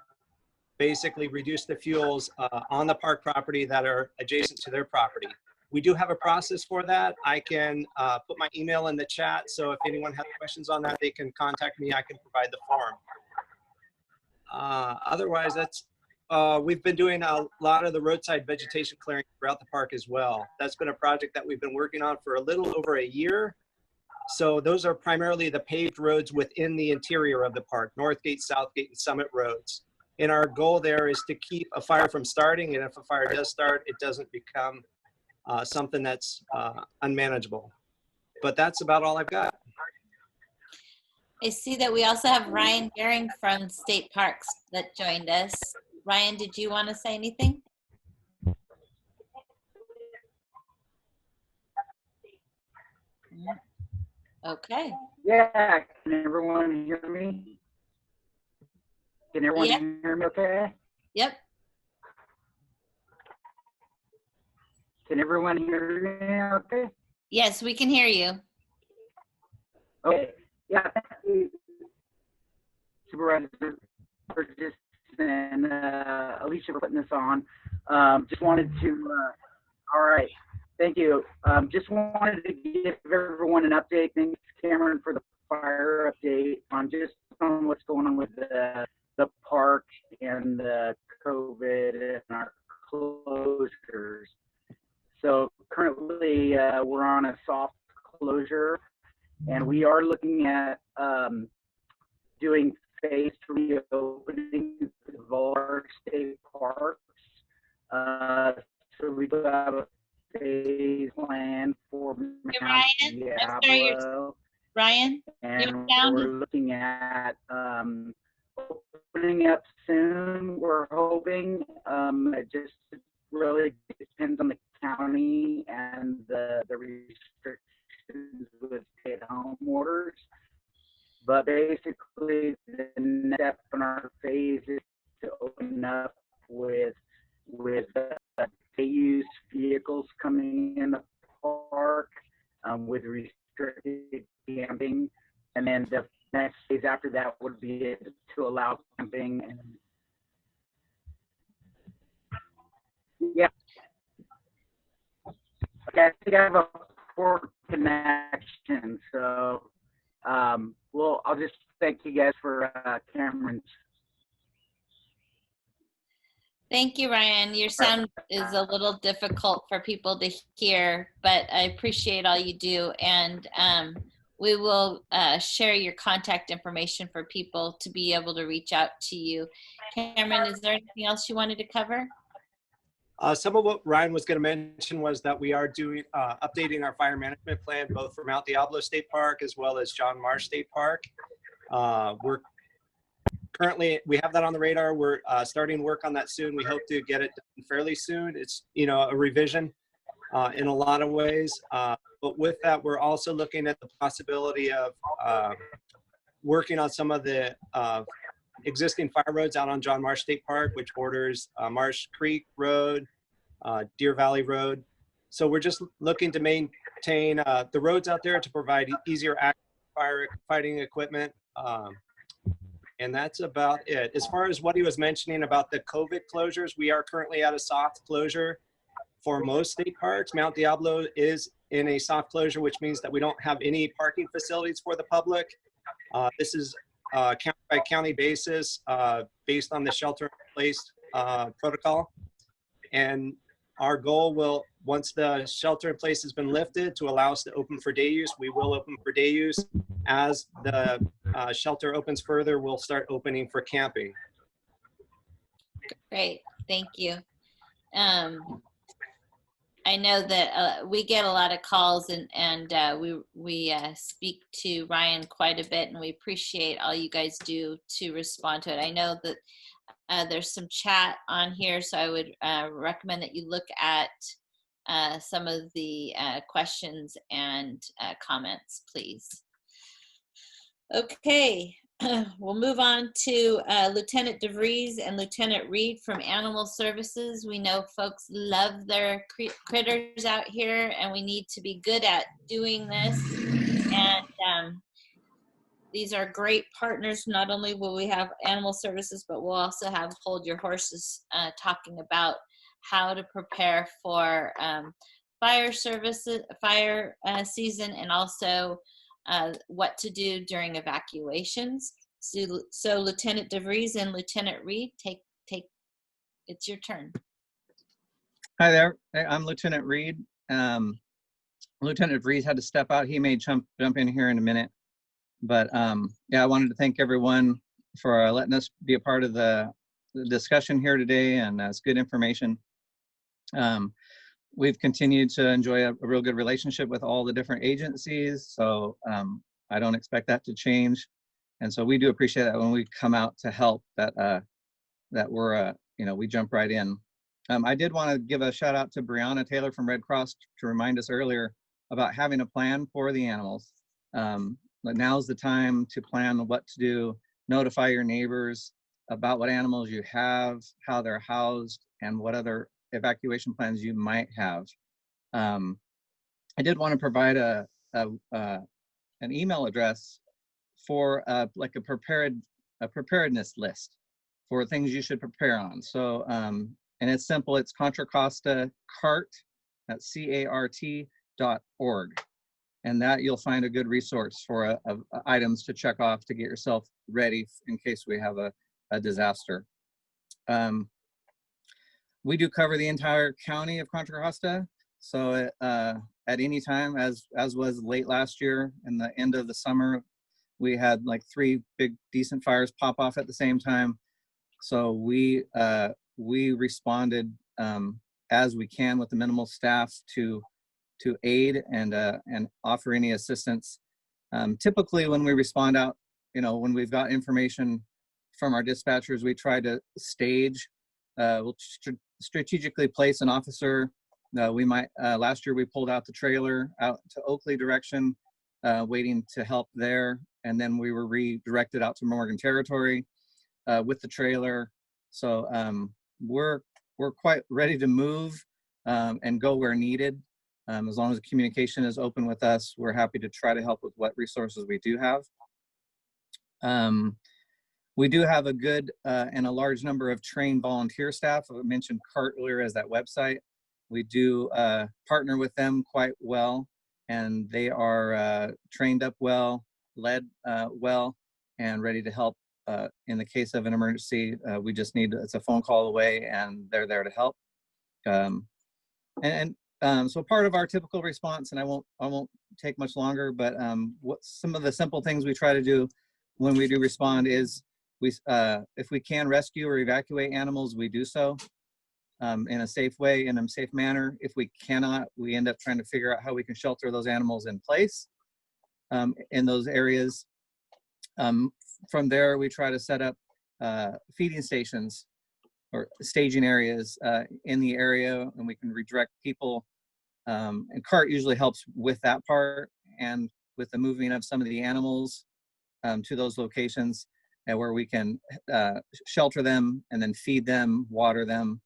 Q: basically reduce the fuels on the park property that are adjacent to their property. We do have a process for that. I can put my email in the chat, so if anyone has questions on that, they can contact me. I can provide the form. Otherwise, that's we've been doing a lot of the roadside vegetation clearing throughout the park as well. That's been a project that we've been working on for a little over a year. So those are primarily the paved roads within the interior of the park, Northgate, Southgate, and Summit roads. And our goal there is to keep a fire from starting, and if a fire does start, it doesn't become something that's unmanageable. But that's about all I've got.
A: I see that we also have Ryan Gehring from State Parks that joined us. Ryan, did you want to say anything? Okay.
R: Yeah, can everyone hear me? Can everyone
A: Yep.
R: hear me okay?
A: Yep.
R: Can everyone hear me okay?
A: Yes, we can hear you.
R: Okay. Yeah, thank you, Supervisor Burgess and Alicia for putting this on. Just wanted to, all right, thank you. Just wanted to give everyone an update. Thanks, Cameron, for the fire update on just on what's going on with the park and the COVID and our closures. So currently we're on a soft closure, and we are looking at doing phased reopening of all our state parks. So we do have a phase plan for
A: Hey,
R: Mount
A: Ryan, I'm sorry,
R: Diablo,
A: Ryan,
R: and
A: your sound
R: we're looking at opening up soon. We're hoping. It just really depends on the county and the restrictions with stay-at-home orders. But basically, the next step in our phase is to open up with day-use vehicles coming in the park, with restricted camping, and then the next phase after that would be to allow camping. And yeah, okay, I think I have a poor connection, so well, I'll just thank you guys for Cameron's.
A: Thank you, Ryan. Your sound is a little difficult for people to hear, but I appreciate all you do. And we will share your contact information for people to be able to reach out to you. Cameron, is there anything else you wanted to cover?
Q: Some of what Ryan was going to mention was that we are doing updating our fire management plan, both for Mount Diablo State Park as well as John Marsh State Park. We're currently, we have that on the radar. We're starting work on that soon. We hope to get it done fairly soon. It's, you know, a revision in a lot of ways. But with that, we're also looking at the possibility of working on some of the existing fire roads out on John Marsh State Park, which borders Marsh Creek Road, Deer Valley Road. So we're just looking to maintain the roads out there to provide easier access to firefighting equipment. And that's about it. As far as what he was mentioning about the COVID closures, we are currently at a soft closure for most state parks. Mount Diablo is in a soft closure, which means that we don't have any parking facilities for the public. This is county by county basis, based on the shelter-in-place protocol. And our goal will, once the shelter-in-place has been lifted, to allow us to open for day use. We will open for day use. As the shelter opens further, we'll start opening for camping.
A: Great, thank you. I know that we get a lot of calls, and we speak to Ryan quite a bit, and we appreciate all you guys do to respond to it. I know that there's some chat on here, so I would recommend that you look at some of the questions and comments, please. Okay, we'll move on to Lieutenant DeVries and Lieutenant Reed from Animal Services. We know folks love their critters out here, and we need to be good at doing this. And these are great partners. Not only will we have Animal Services, but we'll also have Hold Your Horses talking about how to prepare for fire season, and also what to do during evacuations. So Lieutenant DeVries and Lieutenant Reed, take it's your turn.
S: Hi there, I'm Lieutenant Reed. Lieutenant DeVries had to step out. He may jump in here in a minute, but yeah, I wanted to thank everyone for letting us be a part of the discussion here today, and it's good information. We've continued to enjoy a real good relationship with all the different agencies, so I don't expect that to change. And so we do appreciate that when we come out to help, that we're you know, we jump right in. I did want to give a shout out to Brianna Taylor from Red Cross to remind us earlier about having a plan for the animals. But now's the time to plan what to do, notify your neighbors, about what animals you have, how they're housed, and what other evacuation plans you might have. I did want to provide an email address for like a preparedness list for things you should prepare on. So, and it's simple. It's Contra Costa CART, that's CART.org. And that you'll find a good resource for items to check off to get yourself ready in case we have a disaster. We do cover the entire county of Contra Costa. So at any time, as was late last year and the end of the summer, we had like 3 big decent fires pop off at the same time. So we responded as we can with the minimal staff to aid and offer any assistance. Typically when we respond out, when we've got information from our dispatchers, we try to stage, we'll strategically place an officer. We might, last year we pulled out the trailer out to Oakley direction, waiting to help there. And then we were redirected out to Morgan Territory with the trailer. So we're quite ready to move and go where needed. As long as the communication is open with us, we're happy to try to help with what resources we do have. We do have a good and a large number of trained volunteer staff. I mentioned CART earlier as that website. We do partner with them quite well, and they are trained up well, led well, and ready to help in the case of an emergency. We just need, it's a phone call away, and they're there to help. So part of our typical response, and I won't take much longer, but what some of the simple things we try to do when we do respond is if we can rescue or evacuate animals, we do so in a safe way, in a safe manner. If we cannot, we end up trying to figure out how we can shelter those animals in place in those areas. From there, we try to set up feeding stations or staging areas in the area, and we can redirect people. And CART usually helps with that part and with the moving of some of the animals to those locations where we can shelter them and then feed them, water them.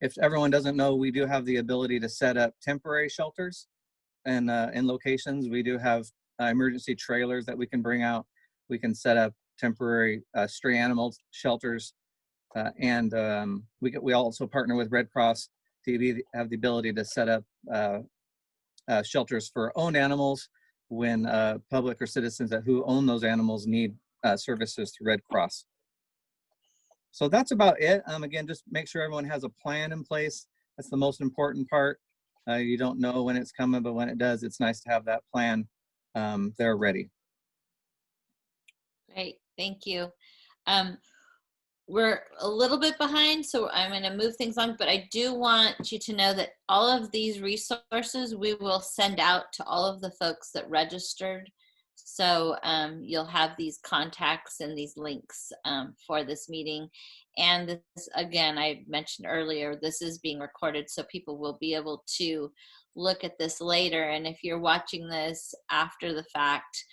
S: If everyone doesn't know, we do have the ability to set up temporary shelters and in locations. We do have emergency trailers that we can bring out. We can set up temporary stray animal shelters. We also partner with Red Cross to have the ability to set up shelters for owned animals when public or citizens who own those animals need services through Red Cross. So that's about it. Again, just make sure everyone has a plan in place. That's the most important part. You don't know when it's coming, but when it does, it's nice to have that plan there ready.
A: Great, thank you. We're a little bit behind, so I'm going to move things on, but I do want you to know that all of these resources we will send out to all of the folks that registered. So you'll have these contacts and these links for this meeting. And this, again, I mentioned earlier, this is being recorded, so people will be able to look at this later. And if you're watching this after the fact,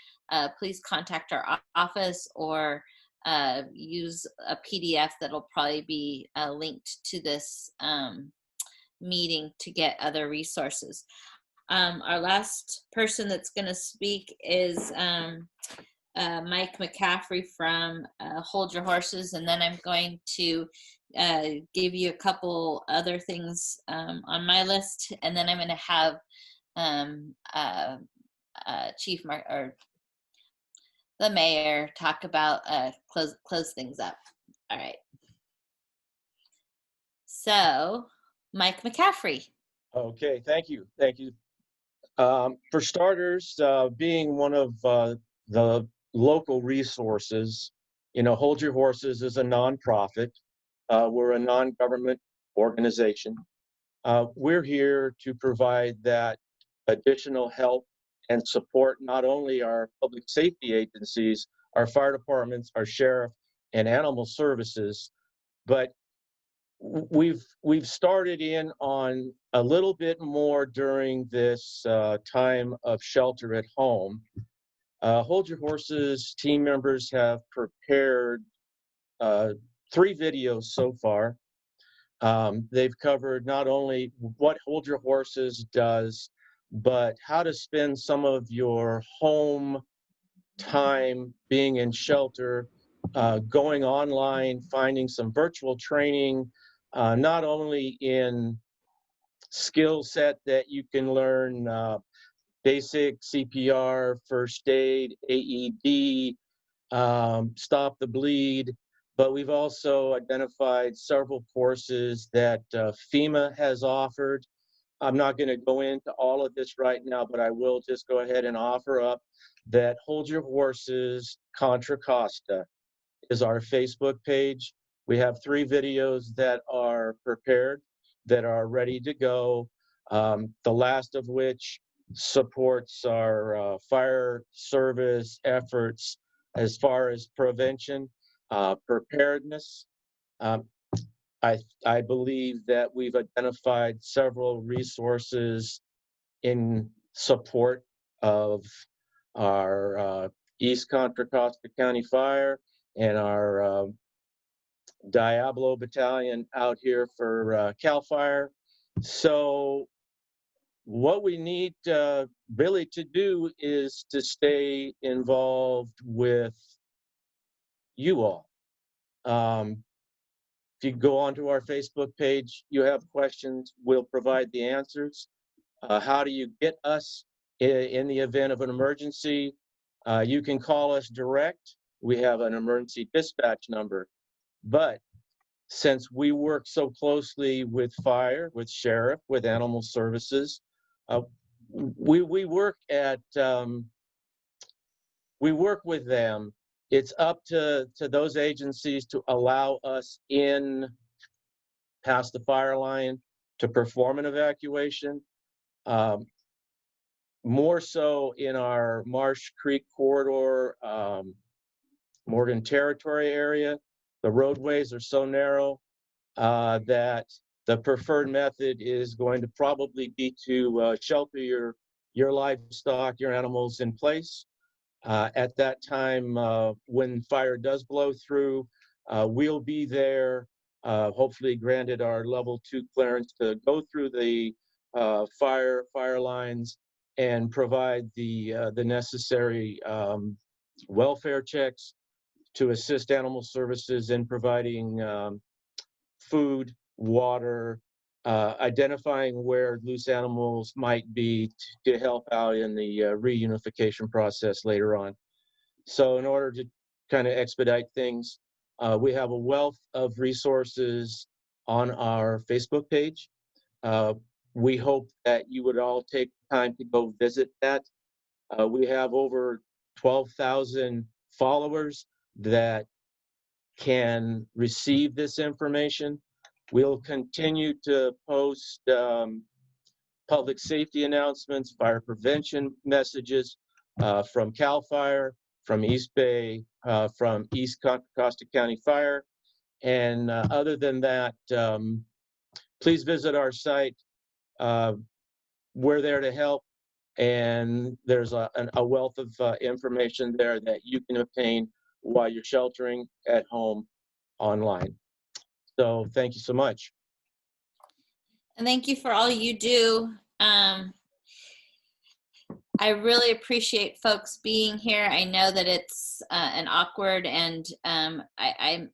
A: please contact our office or use a PDF that'll probably be linked to this meeting to get other resources. Our last person that's going to speak is Mike McCaffrey from Hold Your Horses, and then I'm going to give you a couple other things on my list, and then I'm going to have Chief Mark or the mayor talk about close things up. All right. So, Mike McCaffrey.
T: Okay, thank you. Thank you. For starters, being one of the local resources, Hold Your Horses is a nonprofit. We're a non-government organization. We're here to provide that additional help and support not only our public safety agencies, our fire departments, our sheriff, and animal services, but we've started in on a little bit more during this time of shelter at home. Hold Your Horses team members have prepared 3 videos so far. They've covered not only what Hold Your Horses does, but how to spend some of your home time being in shelter, going online, finding some virtual training, not only in skill set that you can learn basic CPR, first aid, AED, stop the bleed, but we've also identified several courses that FEMA has offered. I'm not going to go into all of this right now, but I will just go ahead and offer up that Hold Your Horses Contra Costa is our Facebook page. We have 3 videos that are prepared, that are ready to go, the last of which supports our fire service efforts as far as prevention, preparedness. I believe that we've identified several resources in support of our East Contra Costa County Fire and our Diablo Battalion out here for CAL FIRE. So what we need really to do is to stay involved with you all. If you go onto our Facebook page, you have questions, we'll provide the answers. How do you get us in the event of an emergency? You can call us direct. We have an emergency dispatch number. But since we work so closely with fire, with sheriff, with animal services, we work with them. It's up to those agencies to allow us in past the fire line to perform an evacuation. More so in our Marsh Creek corridor, Morgan Territory area, the roadways are so narrow that the preferred method is going to probably be to shelter your livestock, your animals in place. At that time, when fire does blow through, we'll be there, hopefully granted our level 2 clearance to go through the fire lines and provide the necessary welfare checks to assist animal services in providing food, water, identifying where loose animals might be to help out in the reunification process later on. So in order to kind of expedite things, we have a wealth of resources on our Facebook page. We hope that you would all take time to go visit that. We have over 12,000 followers that can receive this information. We'll continue to post public safety announcements, fire prevention messages from CAL FIRE, from East Bay, from East Contra Costa County Fire. And other than that, please visit our site. We're there to help. And there's a wealth of information there that you can obtain while you're sheltering at home online. So thank you so much.
A: And thank you for all you do. I really appreciate folks being here. I know that it's an awkward, and I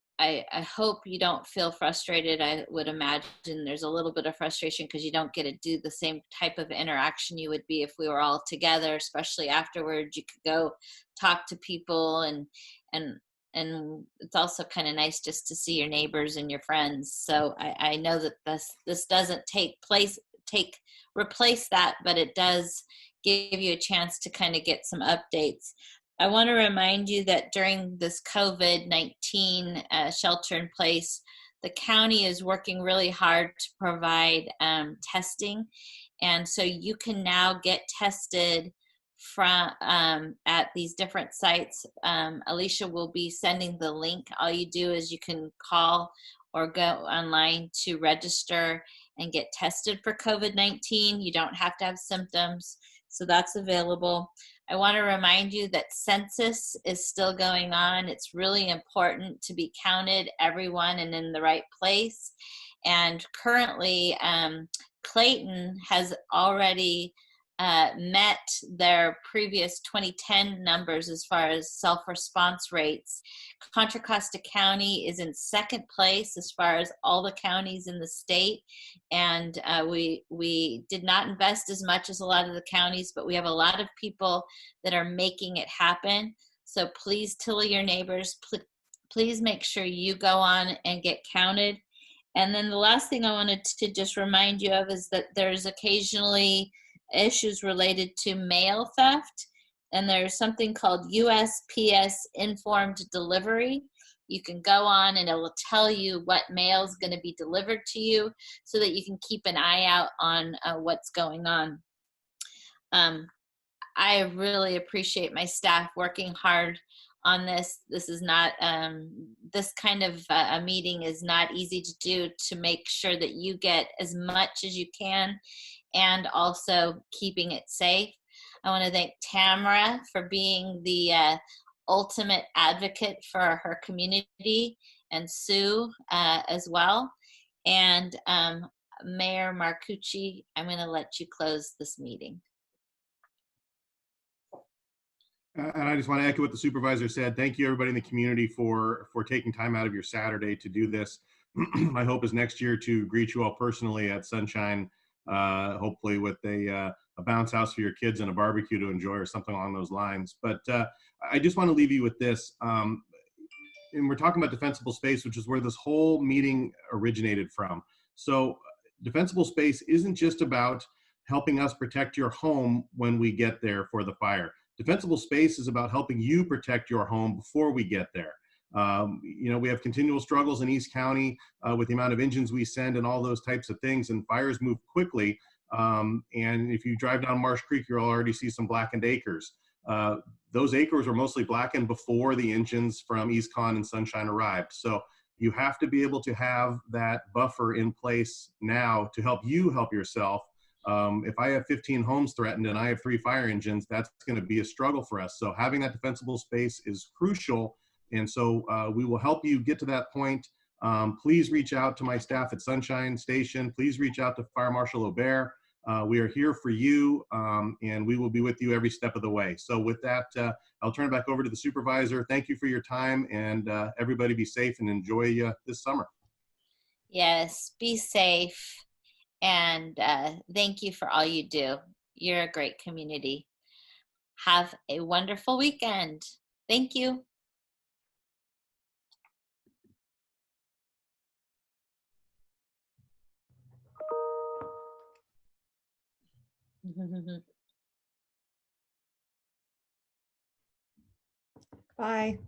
A: hope you don't feel frustrated. I would imagine there's a little bit of frustration because you don't get to do the same type of interaction you would be if we were all together, especially afterwards. You could go talk to people, and it's also kind of nice just to see your neighbors and your friends. So I know that this doesn't replace that, but it does give you a chance to kind of get some updates. I want to remind you that during this COVID-19 shelter in place, the county is working really hard to provide testing. And so you can now get tested from at these different sites. Alicia will be sending the link. All you do is you can call or go online to register and get tested for COVID-19. You don't have to have symptoms. So that's available. I want to remind you that census is still going on. It's really important to be counted, everyone, and in the right place. And currently, Clayton has already met their previous 2010 numbers as far as self-response rates. Contra Costa County is in second place as far as all the counties in the state, and we did not invest as much as a lot of the counties, but we have a lot of people that are making it happen. So please tell your neighbors, please make sure you go on and get counted. And then the last thing I wanted to just remind you of is that there's occasionally issues related to mail theft, and there's something called USPS informed delivery. You can go on and it will tell you what mail is going to be delivered to you so that you can keep an eye out on what's going on. I really appreciate my staff working hard on this. This is not, this kind of a meeting is not easy to do, to make sure that you get as much as you can and also keeping it safe. I want to thank Tamara for being the ultimate advocate for her community, and Sue as well. And Mayor Marcucci, I'm going to let you close this meeting.
B: And I just want to echo what the supervisor said. Thank you, everybody in the community, for taking time out of your Saturday to do this. My hope is next year to greet you all personally at Sunshine, hopefully with a bounce house for your kids and a barbecue to enjoy or something along those lines. But I just want to leave you with this. And we're talking about defensible space, which is where this whole meeting originated from. So defensible space isn't just about helping us protect your home when we get there for the fire. Defensible space is about helping you protect your home before we get there. You know, we have continual struggles in East County with the amount of engines we send and all those types of things, and fires move quickly. And if you drive down Marsh Creek, you'll already see some blackened acres. Those acres were mostly blackened before the engines from East Con and Sunshine arrived. So you have to be able to have that buffer in place now to help you help yourself. If I have 15 homes threatened and I have 3 fire engines, that's going to be a struggle for us. So having that defensible space is crucial. And so we will help you get to that point. Please reach out to my staff at Sunshine Station. Please reach out to Fire Marshal Aubert. We are here for you, and we will be with you every step of the way. So with that, I'll turn it back over to the supervisor. Thank you for your time, and everybody be safe and enjoy this summer.
A: Yes, be safe. And thank you for all you do. You're a great community. Have a wonderful weekend. Thank you.
C: Bye.